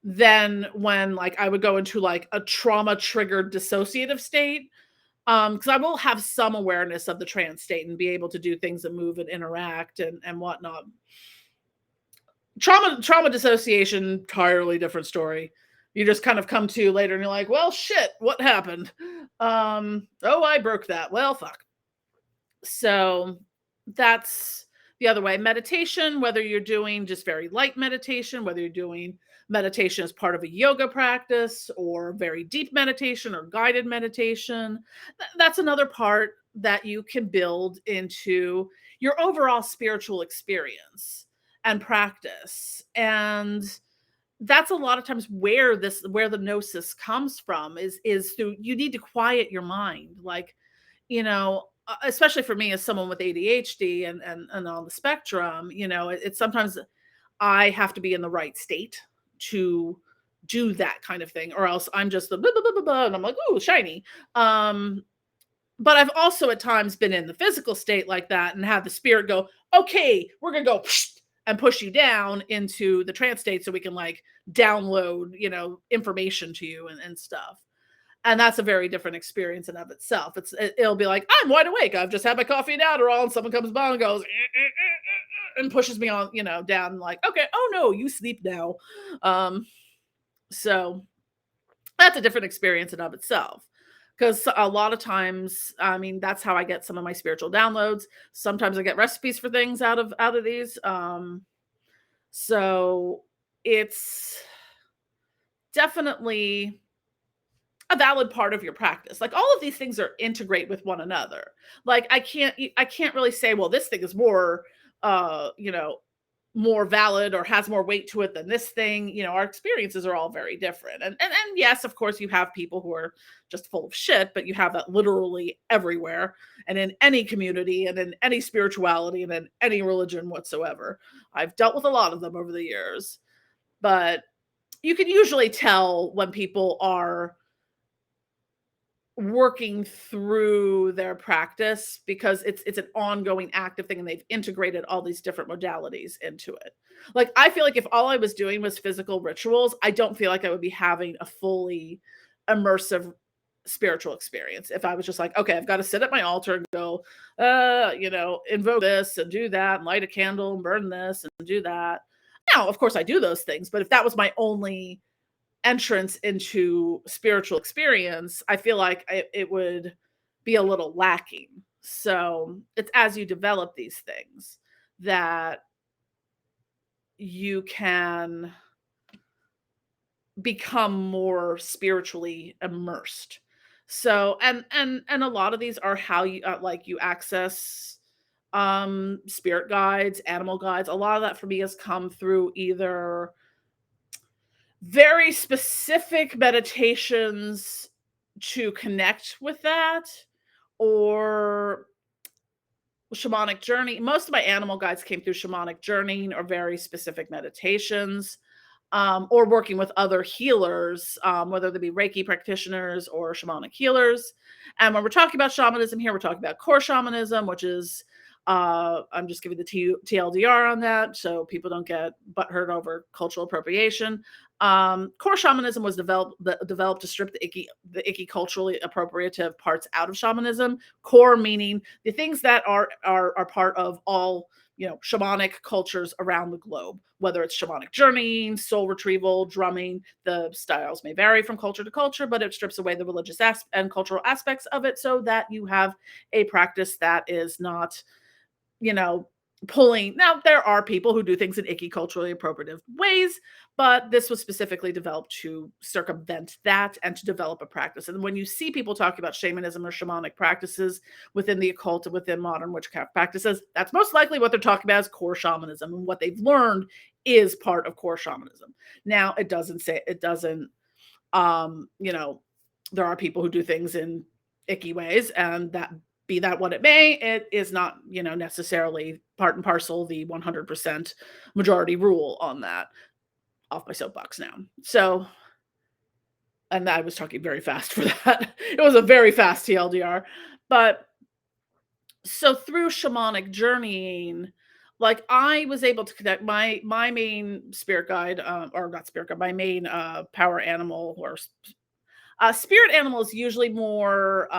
Speaker 1: than when like I would go into like a trauma triggered dissociative state. Because I will have some awareness of the trance state and be able to do things and move and interact and whatnot. Trauma dissociation, entirely different story. You just kind of come to later and you're like, well, shit, what happened? Oh, I broke that. Well, fuck. So that's the other way. Meditation, whether you're doing just very light meditation, whether you're doing meditation as part of a yoga practice, or very deep meditation or guided meditation, that's another part that you can build into your overall spiritual experience and practice. And that's a lot of times where the gnosis comes from, is through, you need to quiet your mind. Like, especially for me as someone with ADHD and on the spectrum, it's sometimes I have to be in the right state to do that kind of thing, or else I'm just the blah, blah, blah, blah, blah, and I'm like, ooh, shiny. Um, but I've also at times been in the physical state like that and have the spirit go, okay, we're gonna go and push you down into the trance state so we can like download, information to you and stuff. And that's a very different experience in of itself. It'll be like, I'm wide awake. I've just had my coffee and Adderall, and someone comes by and goes and pushes me on, down. Like, okay, oh no, you sleep now. So that's a different experience in of itself. Because a lot of times, I mean, that's how I get some of my spiritual downloads. Sometimes I get recipes for things out of these. So it's definitely a valid part of your practice. Like, all of these things are integrate with one another. Like, I can't really say, well, this thing is more more valid or has more weight to it than this thing. Our experiences are all very different. And yes, of course, you have people who are just full of shit, but you have that literally everywhere, and in any community and in any spirituality and in any religion whatsoever. I've dealt with a lot of them over the years. But you can usually tell when people are working through their practice because it's an ongoing active thing and they've integrated all these different modalities into it. Like I feel like if all I was doing was physical rituals, I don't feel like I would be having a fully immersive spiritual experience. If I was just like, okay, I've got to sit at my altar and go, invoke this and do that and light a candle and burn this and do that. Now, of course I do those things, but if that was my only entrance into spiritual experience, I feel like it would be a little lacking. So it's as you develop these things that you can become more spiritually immersed. So and a lot of these are how you like you access spirit guides, animal guides. A lot of that for me has come through either very specific meditations to connect with that or shamanic journey. Most of my animal guides came through shamanic journeying or very specific meditations, or working with other healers, whether they be Reiki practitioners or shamanic healers. And when we're talking about shamanism here, we're talking about core shamanism, which is, I'm just giving the TLDR on that so people don't get butthurt over cultural appropriation. Core shamanism was developed to strip the icky culturally appropriative parts out of shamanism. Core meaning the things that are part of all shamanic cultures around the globe, whether it's shamanic journeying, soul retrieval, drumming. The styles may vary from culture to culture, but it strips away the religious and cultural aspects of it so that you have a practice that is not, you know, pulling. Now, there are people who do things in icky, culturally appropriative ways, but this was specifically developed to circumvent that and to develop a practice. And when you see people talk about shamanism or shamanic practices within the occult and within modern witchcraft practices, that's most likely what they're talking about is core shamanism. And what they've learned is part of core shamanism. Now, it doesn't, there are people who do things in icky ways, and that be that what it may, it is not, necessarily part and parcel the 100% majority rule on that. Off my soapbox now. So, and I was talking very fast for that. It was a very fast TLDR. But so through shamanic journeying, like I was able to connect my main spirit guide, or not spirit guide, my main power animal or spirit animal is usually more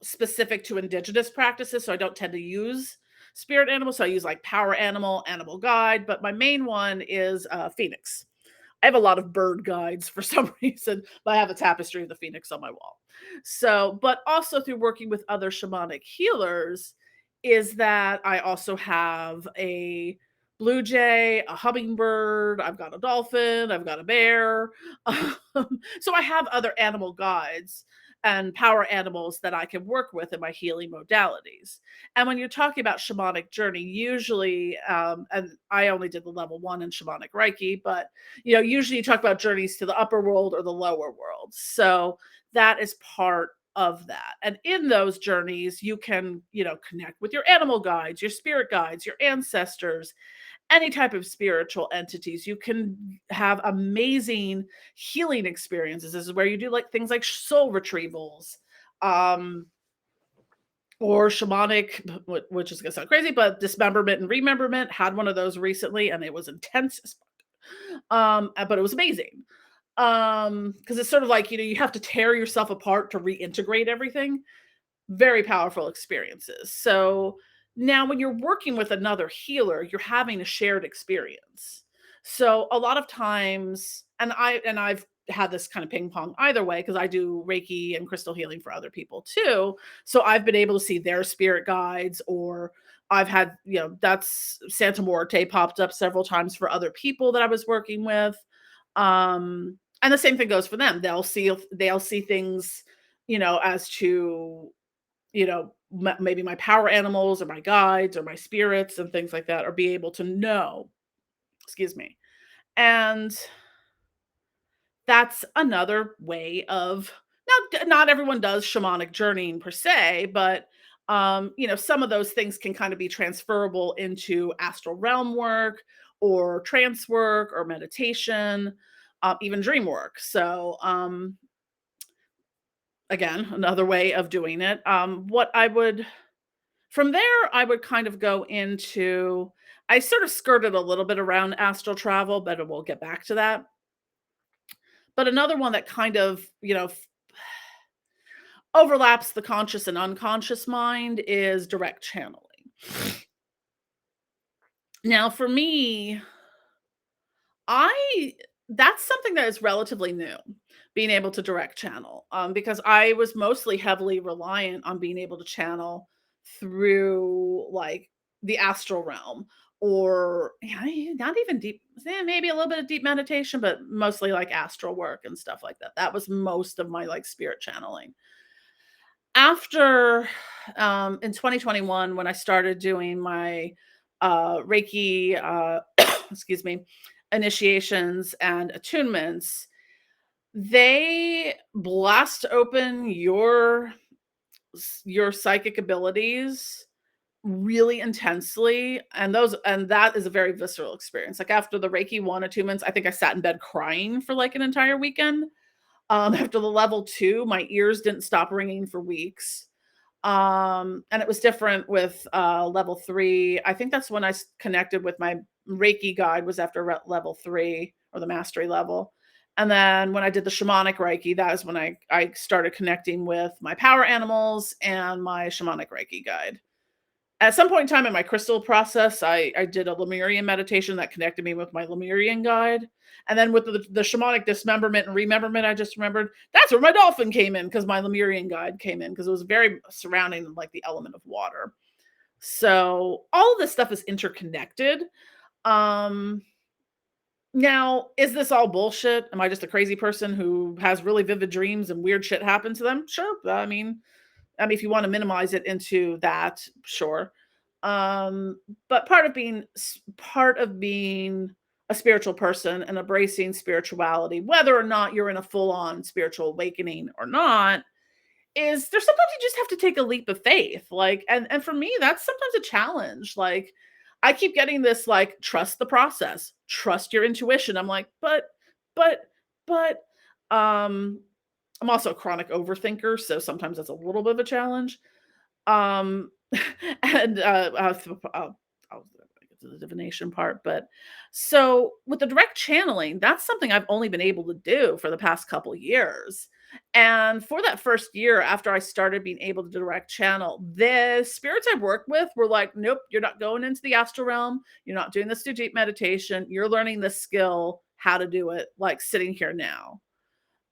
Speaker 1: specific to indigenous practices, so I don't tend to use spirit animals. So I use like power animal, animal guide, but my main one is phoenix. I have a lot of bird guides for some reason, but I have a tapestry of the phoenix on my wall. So, but also through working with other shamanic healers, is that I also have a blue jay, a hummingbird, I've got a dolphin, I've got a bear. So I have other animal guides and power animals that I can work with in my healing modalities. And when you're talking about shamanic journey, usually, and I only did the level 1 in shamanic Reiki, but usually you talk about journeys to the upper world or the lower world. So that is part of that. And in those journeys, you can, connect with your animal guides, your spirit guides, your ancestors, any type of spiritual entities. You can have amazing healing experiences. This is where you do like things like soul retrievals, or shamanic, which is gonna sound crazy, but dismemberment and rememberment. Had one of those recently, and it was intense as fuck. But it was amazing. Because it's sort of like, you have to tear yourself apart to reintegrate everything. Very powerful experiences. So now when you're working with another healer, you're having a shared experience. So a lot of times, I've had this kind of ping pong either way because I do Reiki and crystal healing for other people too. So I've been able to see their spirit guides, or I've had, that's Santa Muerte popped up several times for other people that I was working with. And the same thing goes for them. They'll see things, as to, maybe my power animals or my guides or my spirits and things like that, or be able to know, excuse me. And that's another way of, not everyone does shamanic journeying per se, but some of those things can kind of be transferable into astral realm work or trance work or meditation, even dream work. So again, another way of doing it. What I would From there, I would kind of go into I sort of skirted a little bit around astral travel, but we'll get back to that. But another one that kind of, overlaps the conscious and unconscious mind is direct channeling. Now, for me, I that's something that is relatively new, being able to direct channel, because I was mostly heavily reliant on being able to channel through like the astral realm, or yeah, not even deep, maybe a little bit of deep meditation, but mostly like astral work and stuff like that. That was most of my like spirit channeling. After in 2021, when I started doing my Reiki, excuse me, initiations and attunements, they blast open your psychic abilities really intensely, and that is a very visceral experience. Like after the Reiki 1 attunements, I think I sat in bed crying for like an entire weekend. After the level 2, my ears didn't stop ringing for weeks. And it was different with level 3. I think that's when connected with my Reiki guide, was after level 3, or the mastery level. And then when I did the shamanic Reiki, that is when I started connecting with my power animals and my shamanic Reiki guide. At some point in time in my crystal process, I did a Lemurian meditation that connected me with my Lemurian guide. And then with the shamanic dismemberment and rememberment, I just remembered that's where my dolphin came in, because my Lemurian guide came in, because it was very surrounding like the element of water. So all of this stuff is interconnected. Um, Now, is this all bullshit? Am I just a crazy person who has really vivid dreams and weird shit happen to them? Sure. I mean, if you want to minimize it into that, sure. Um, but part of being a spiritual person and embracing spirituality, whether or not you're in a full-on spiritual awakening or not, is there's sometimes you just have to take a leap of faith. Like, and for me, that's sometimes a challenge. Like, I keep getting this like, trust the process, trust your intuition. I'm like, but, but, um, I'm also a chronic overthinker, so sometimes that's a little bit of a challenge. Um, and I'll get to the divination part, but so with the direct channeling, that's something I've only been able to do for the past couple years. And for that first year after I started being able to direct channel, the spirits I worked with were like, nope, you're not going into the astral realm. You're not doing this through deep meditation. You're learning the skill, how to do it, like sitting here now.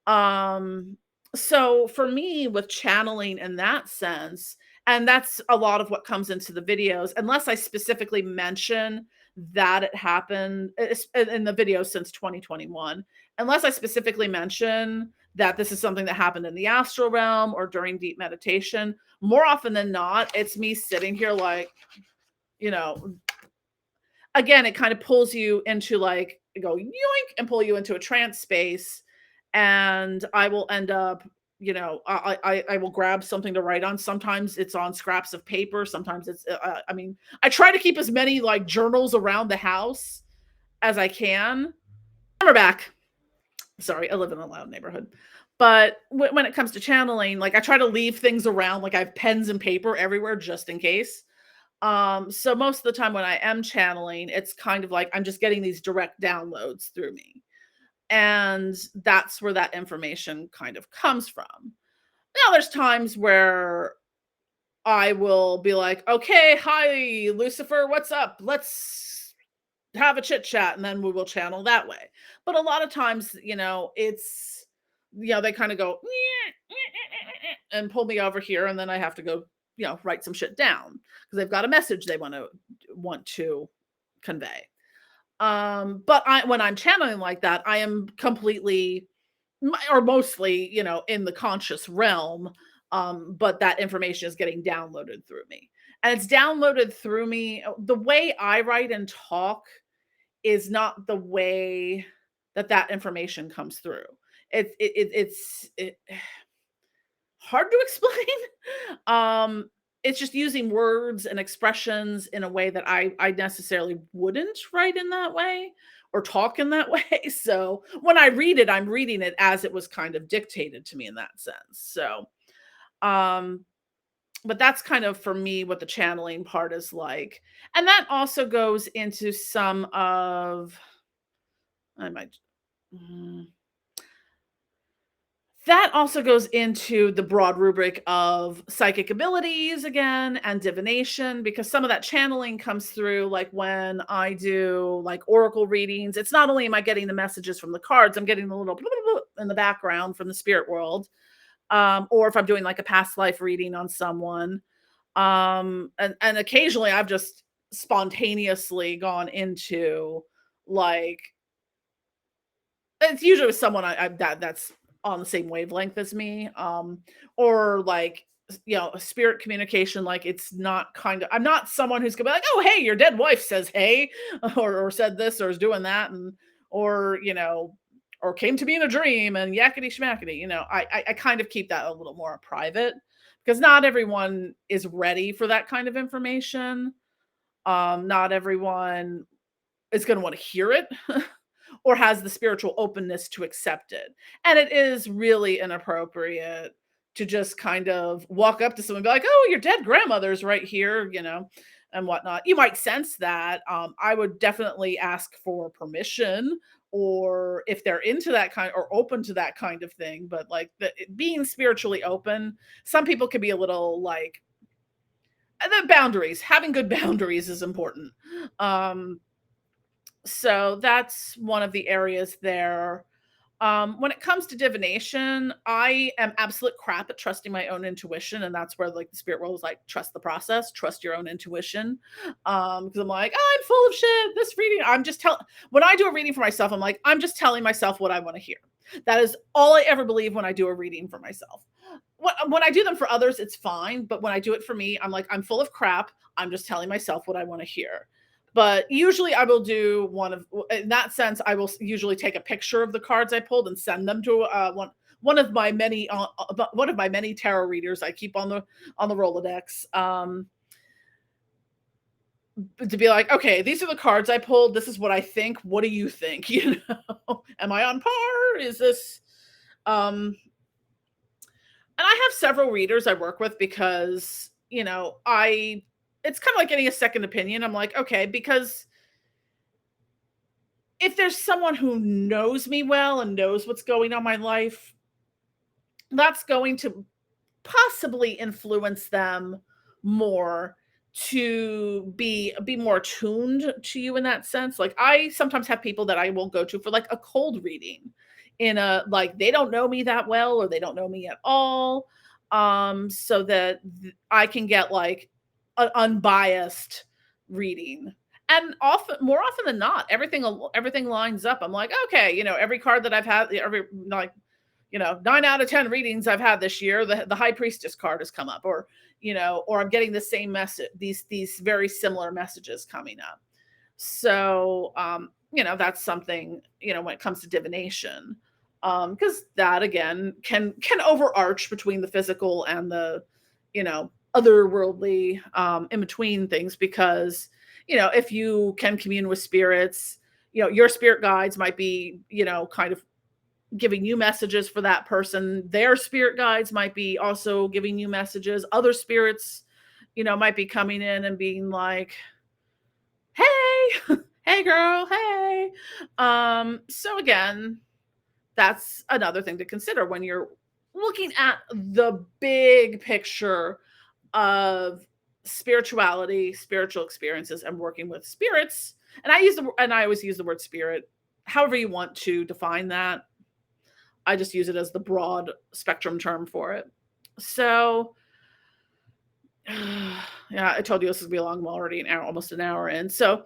Speaker 1: Um, so for me with channeling in that sense, and that's a lot of what comes into the videos, unless I specifically mention that it happened in the video since 2021, unless I specifically mention that this is something that happened in the astral realm or during deep meditation, more often than not, it's me sitting here like, you know, again, it kind of pulls you into like, go yoink and pull you into a trance space. And I will end up, I will grab something to write on. Sometimes it's on scraps of paper. Sometimes I mean, I try to keep as many like journals around the house as I can. We're back. Sorry, I live in a loud neighborhood. But when it comes to channeling, like I try to leave things around, like I have pens and paper everywhere just in case. So most of the time when I am channeling, it's kind of like I'm just getting these direct downloads through me. And that's where that information kind of comes from. Now there's times where I will be like, okay, hi, Lucifer, what's up? Let's have a chit chat, and then we will channel that way. But a lot of times, they kind of go and pull me over here, and then I have to go, write some shit down because they've got a message they want to convey. But when I'm channeling like that, I am completely or mostly, in the conscious realm. But that information is getting downloaded through me. And it's downloaded through me. The way I write and talk is not the way that information comes through. It's hard to explain. It's just using words and expressions in a way that I necessarily wouldn't write in that way, or talk in that way. So when I read it, I'm reading it as it was kind of dictated to me in that sense. So, um, but that's kind of for me what the channeling part is like. And that also goes into some of, I might, mm, that also goes into the broad rubric of psychic abilities again and divination, because some of that channeling comes through like when I do like oracle readings. It's not only am I getting the messages from the cards, I'm getting the little in the background from the spirit world. Or if I'm doing like a past life reading on someone. And occasionally I've just spontaneously gone into like, it's usually with someone that's on the same wavelength as me, or like, a spirit communication. Like it's not kind of, I'm not someone who's gonna be like, oh hey, your dead wife says hey, or said this or is doing that, and or or came to me in a dream and yakety schmackety. I kind of keep that a little more private because not everyone is ready for that kind of information. Not everyone is going to want to hear it or has the spiritual openness to accept it. And it is really inappropriate to just kind of walk up to someone and be like, oh, your dead grandmother's right here, and whatnot. You might sense that. I would definitely ask for permission, or if they're into that kind or open to that kind of thing. But like being spiritually open, some people can be a little like, the boundaries, having good boundaries is important. Um, so that's one of the areas there. When it comes to divination, I am absolute crap at trusting my own intuition, and that's where like the spirit world is like, trust the process, trust your own intuition. Because I'm like, oh, I'm full of shit. This reading, I'm just telling. When I do a reading for myself, I'm like, I'm just telling myself what I want to hear. That is all I ever believe when I do a reading for myself. When I do them for others, it's fine, but when I do it for me, I'm like, I'm full of crap. I'm just telling myself what I want to hear. But usually I will do in that sense, I will usually take a picture of the cards I pulled and send them to one of my many tarot readers I keep on the Rolodex, to be like, okay, these are the cards I pulled. This is what I think. What do you think? Am I on par? Is this, and I have several readers I work with because, it's kind of like getting a second opinion. I'm like, okay, because if there's someone who knows me well and knows what's going on in my life, that's going to possibly influence them more to be more attuned to you in that sense. Like I sometimes have people that I will go to for like a cold reading in a, like, they don't know me that well or they don't know me at all. So that I can get like an unbiased reading. And more often than not, everything lines up. I'm like, okay, every card that I've had, every like 9 out of 10 readings I've had this year, the high priestess card has come up, or I'm getting the same message, these very similar messages coming up. So, that's something, when it comes to divination, because that again can overarch between the physical and the, otherworldly, in between things, because, if you can commune with spirits, your spirit guides might be, kind of giving you messages for that person. Their spirit guides might be also giving you messages. Other spirits, might be coming in and being like, hey, hey girl, hey. So again, that's another thing to consider when you're looking at the big picture of spirituality, spiritual experiences, and working with spirits. And I always use the word spirit, however you want to define that. I just use it as the broad spectrum term for it. So, yeah, I told you this would be long. I'm already almost an hour in. So,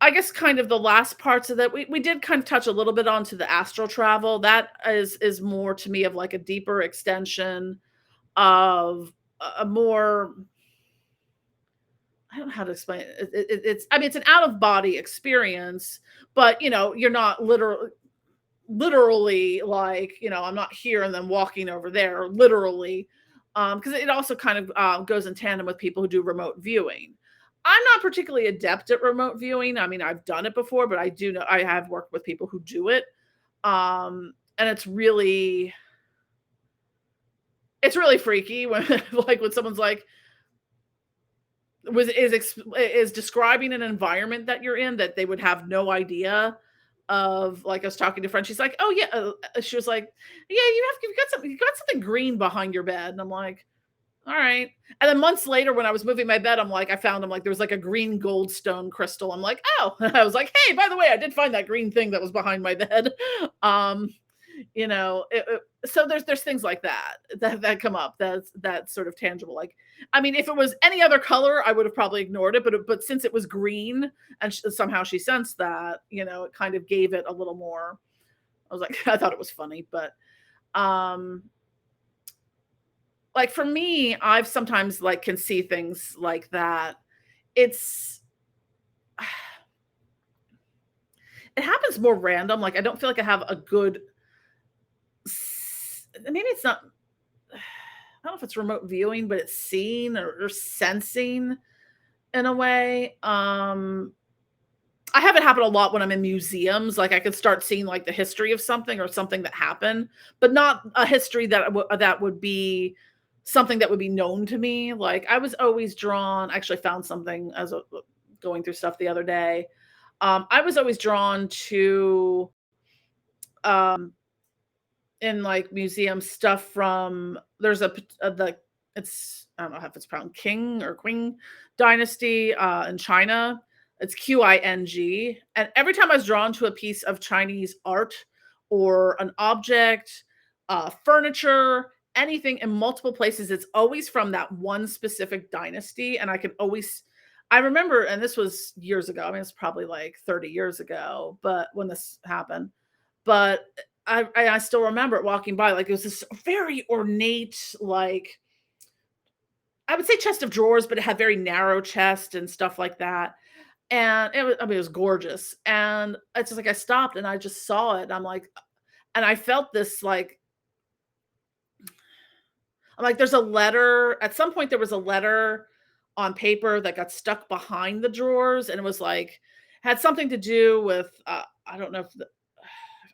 Speaker 1: I guess kind of the last parts of that, we did kind of touch a little bit onto the astral travel. That is more to me of like a deeper extension of a more, I don't know how to explain it. It's, I mean, it's an out of body experience, but you're not literally like, I'm not here and then walking over there literally, because it also kind of goes in tandem with people who do remote viewing. I'm not particularly adept at remote viewing. I mean, I've done it before, but I do know I have worked with people who do it. And it's really freaky when like when someone's like is describing an environment that you're in that they would have no idea of. Like, I was talking to a friend, she's like, "Oh yeah," she was like, "Yeah, you got something green behind your bed," and I'm like, "All right." And then months later, when I was moving my bed, I'm like, I found, I'm like, there was like a green goldstone crystal. I'm like, "Oh," I was like, "Hey, by the way, I did find that green thing that was behind my bed." Um, so there's things like that come up, that's sort of tangible. Like, I mean, if it was any other color, I would have probably ignored it, but since it was green and somehow she sensed that, it kind of gave it a little more. I was like, I thought it was funny. But um like, for me, I've sometimes, like, can see things like that. It's it happens more random. Like, I don't feel like I have a good maybe it's not, I don't know if it's remote viewing, but it's seeing or sensing in a way. I have it happen a lot when I'm in museums. Like, I could start seeing, like, the history of something or something that happened, but not a history that would be something that would be known to me. Like, I was always drawn, I actually found something as going through stuff the other day. I was always drawn to, um in, like, museum stuff from, there's the, it's, I don't know if it's pronounced King or Qing dynasty, in China. It's Qing, and every time I was drawn to a piece of Chinese art or an object, furniture, anything in multiple places, it's always from that one specific dynasty, and I remember, and this was years ago, I mean, it's probably, like, 30 years ago, but when this happened, but I still remember it walking by, like, it was this very ornate, like, I would say chest of drawers, but it had very narrow chest and stuff like that, and I mean, it was gorgeous, and it's just like I stopped and I just saw it, and I'm like, and I felt this, like, I'm like, there's a letter at some point, there was a letter on paper that got stuck behind the drawers, and it was, like, had something to do with, I don't know if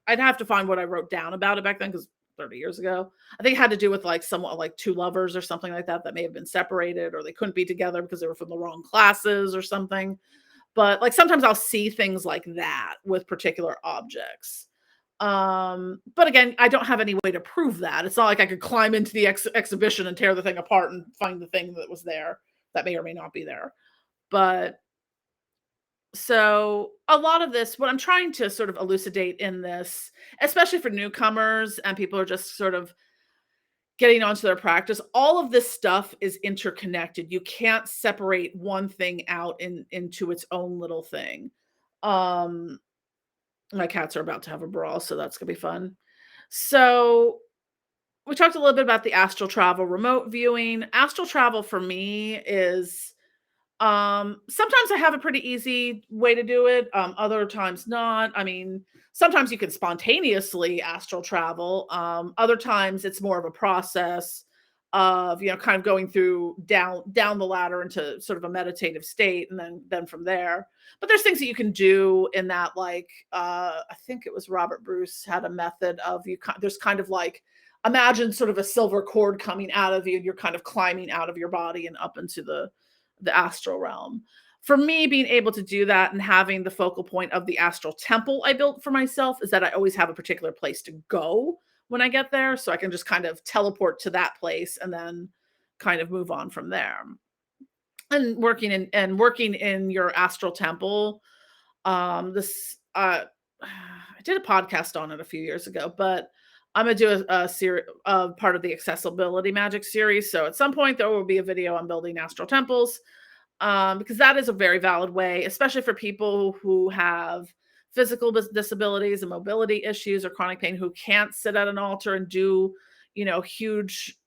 Speaker 1: I'd have to find what I wrote down about it back then, because 30 years ago. I think it had to do with, like, somewhat like two lovers or something like that may have been separated, or they couldn't be together because they were from the wrong classes or something. But, like, sometimes I'll see things like that with particular objects. But again, I don't have any way to prove that. It's not like I could climb into the exhibition and tear the thing apart and find the thing that was there that may or may not be there. But so a lot of this, what I'm trying to sort of elucidate in this, especially for newcomers and people who are just sort of getting onto their practice, all of this stuff is interconnected. You can't separate one thing out into its own little thing. Um, my cats are about to have a brawl, so that's gonna be fun. So we talked a little bit about the astral travel, remote viewing. Astral travel for me is, sometimes I have a pretty easy way to do it, other times not. I mean, sometimes you can spontaneously astral travel, other times it's more of a process of, kind of going through down the ladder into sort of a meditative state, and then from there. But there's things that you can do in that, like, I think it was Robert Bruce had a method of, there's kind of like, imagine sort of a silver cord coming out of you, and you're kind of climbing out of your body and up into the astral realm. For me, being able to do that and having the focal point of the astral temple I built for myself is that I always have a particular place to go when I get there. So I can just kind of teleport to that place and then kind of move on from there. And working in your astral temple, this I did a podcast on it a few years ago, but I'm gonna do a series of part of the accessibility magic series. So at some point there will be a video on building astral temples, because that is a very valid way, especially for people who have physical disabilities and mobility issues or chronic pain, who can't sit at an altar and do, huge,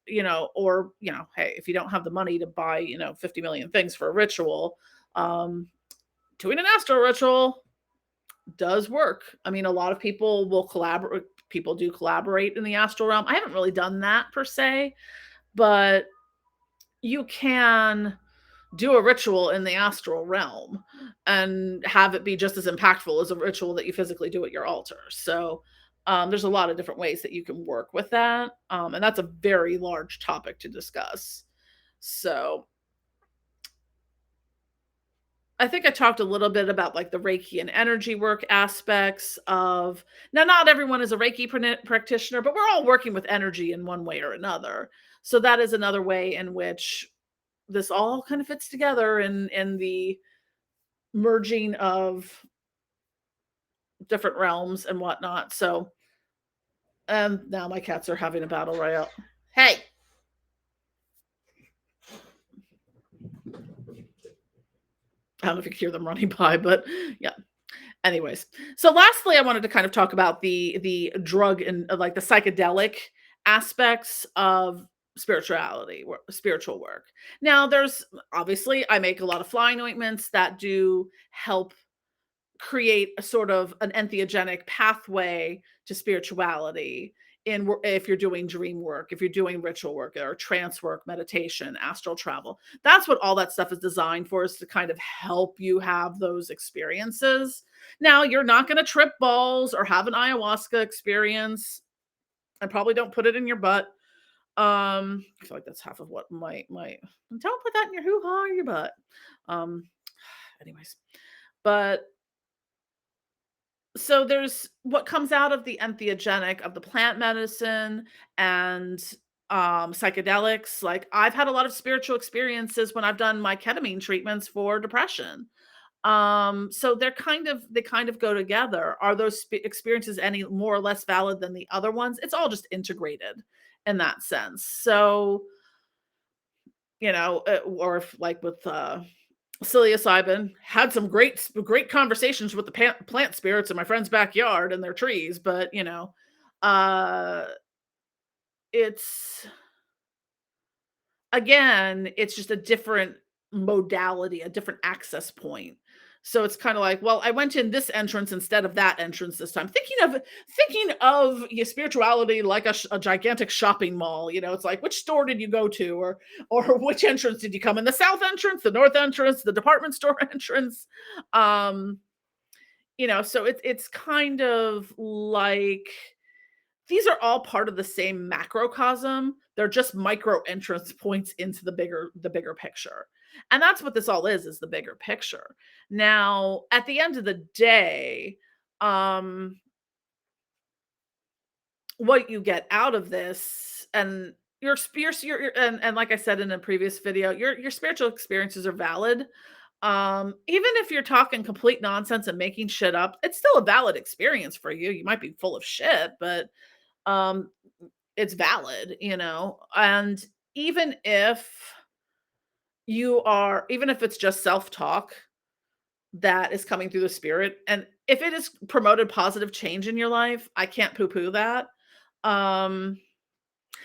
Speaker 1: or, hey, if you don't have the money to buy, 50 million things for a ritual, um, doing an astral ritual does work. I mean, a lot of people will collaborate. People do collaborate in the astral realm. I haven't really done that per se, but you can do a ritual in the astral realm and have it be just as impactful as a ritual that you physically do at your altar. So there's a lot of different ways that you can work with that. And that's a very large topic to discuss. So I think I talked a little bit about like the Reiki and energy work aspects of, now, not everyone is a Reiki practitioner, but we're all working with energy in one way or another. So that is another way in which this all kind of fits together in the merging of different realms and whatnot. So now my cats are having a battle royale. Hey, I don't know if you can hear them running by, but yeah. Anyways, so lastly, I wanted to kind of talk about the drug and like the psychedelic aspects of spiritual work. Now, there's obviously I make a lot of flying ointments that do help create a sort of an entheogenic pathway to spirituality if you're doing dream work, if you're doing ritual work or trance work, meditation, astral travel. That's what all that stuff is designed for, is to kind of help you have those experiences. Now, you're not going to trip balls or have an ayahuasca experience, and probably don't put it in your butt. I feel like that's half of what my don't put that in your hoo-ha or your butt. Um anyways, but so there's what comes out of the entheogenic of the plant medicine and psychedelics. Like, I've had a lot of spiritual experiences when I've done my ketamine treatments for depression. So they kind of go together. Are those experiences any more or less valid than the other ones? It's all just integrated in that sense. So, or if, like with psilocybin, had some great conversations with the plant spirits in my friend's backyard and their trees, but uh it's again, it's just a different modality, a different access point. So it's kind of like, well, I went in this entrance instead of that entrance this time. Thinking of your spirituality like a gigantic shopping mall. It's like, which store did you go to, or which entrance did you come in? The south entrance, the north entrance, the department store entrance. Um, so it's kind of like these are all part of the same macrocosm. They're just micro entrance points into the bigger picture. And that's what this all is the bigger picture. Now, at the end of the day, um, what you get out of this, and and like I said in a previous video, your spiritual experiences are valid. Even if you're talking complete nonsense and making shit up, it's still a valid experience for you. You might be full of shit, but um it's valid, and even if even if it's just self-talk that is coming through the spirit, and if it is promoted positive change in your life, I can't poo-poo that. um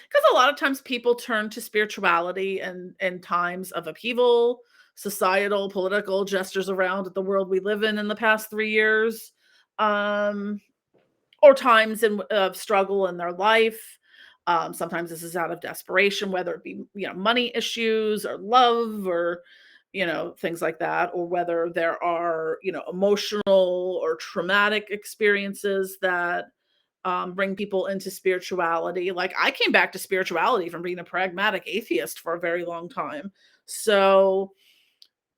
Speaker 1: because a lot of times people turn to spirituality and in times of upheaval, societal, political gestures around the world we live in the past 3 years, um or times of struggle in their life. Sometimes this is out of desperation, whether it be money issues or love, or things like that, or whether there are emotional or traumatic experiences that bring people into spirituality. Like, I came back to spirituality from being a pragmatic atheist for a very long time. So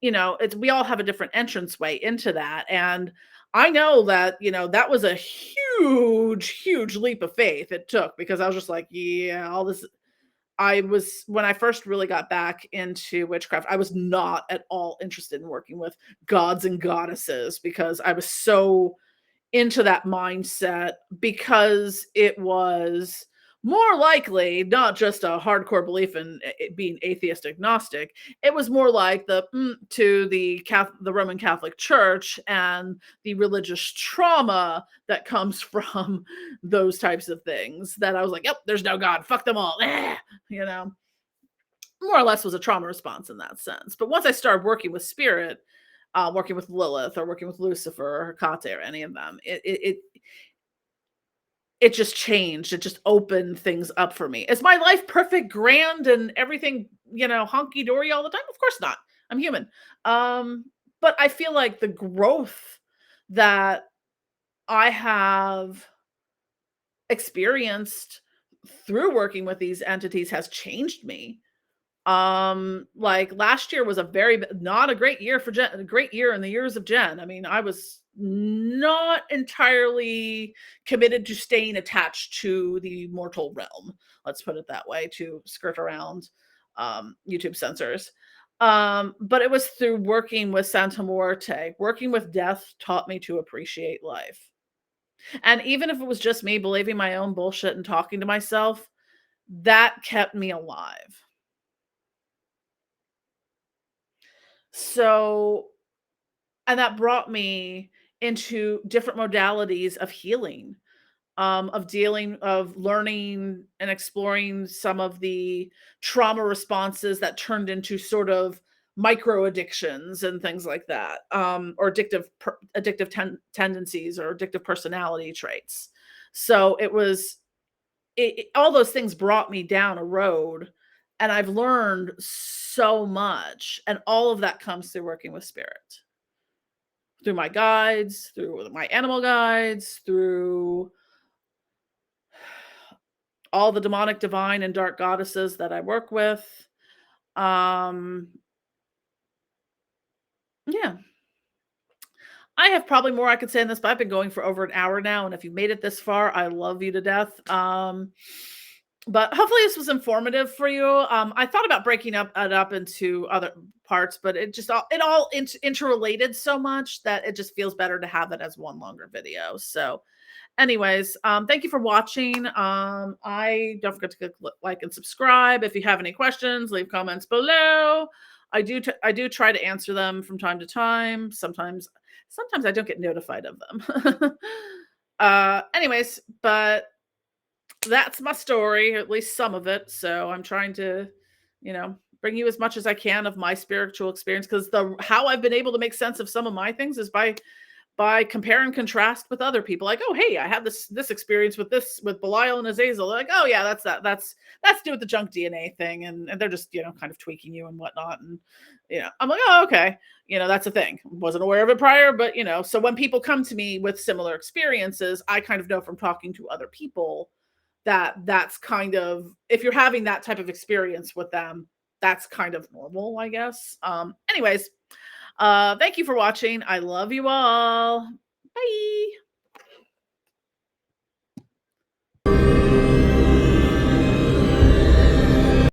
Speaker 1: it's we all have a different entrance way into that. And I know that, that was a huge leap of faith it took, because I was just like, yeah, all this. When I first really got back into witchcraft, I was not at all interested in working with gods and goddesses, because I was so into that mindset, because it was more likely not just a hardcore belief in it being atheist agnostic. It was more like to the Roman Catholic Church and the religious trauma that comes from those types of things, that I was like, yep, there's no God, fuck them all. you know More or less was a trauma response in that sense. But once I started working with spirit, working with Lilith, or working with Lucifer or Hecate, or any of them, it just changed. It just opened things up for me. Is my life perfect, grand, and everything, hunky dory all the time? Of course not. I'm human. Um, but I feel like the growth that I have experienced through working with these entities has changed me. Like last year was a not a great year for Jen, a great year in the years of Jen. I mean, I was not entirely committed to staying attached to the mortal realm. Let's put it that way, to skirt around YouTube censors. But it was through working with Santa Muerte, working with death taught me to appreciate life. And even if it was just me believing my own bullshit and talking to myself, that kept me alive. So, and that brought me into different modalities of healing, of learning and exploring some of the trauma responses that turned into sort of micro addictions and things like that, or tendencies or addictive personality traits. So all those things brought me down a road, and I've learned so much, and all of that comes through working with spirit, through my guides, through my animal guides, through all the demonic, divine, and dark goddesses that I work with. Um, yeah, I have probably more I could say in this, but I've been going for over an hour now, and if you made it this far, I love you to death. But hopefully this was informative for you. I thought about breaking it up into other parts, but it all interrelated so much that it just feels better to have it as one longer video. So anyways, thank you for watching. I don't forget to click like and subscribe. If you have any questions, leave comments below. I do try to answer them from time to time. Sometimes I don't get notified of them. Anyways, but that's my story, at least some of it. So I'm trying to, bring you as much as I can of my spiritual experience, because the how I've been able to make sense of some of my things is by compare and contrast with other people. Like, oh hey, I had this experience with Belial and Azazel. They're like, oh yeah, that's to do with the junk DNA thing, and they're just kind of tweaking you and whatnot. And I'm like, oh okay, that's a thing. Wasn't aware of it prior, but so when people come to me with similar experiences, I kind of know from talking to other people that's kind of, if you're having that type of experience with them, that's kind of normal, I guess. Anyways, thank you for watching. I love you all. Bye.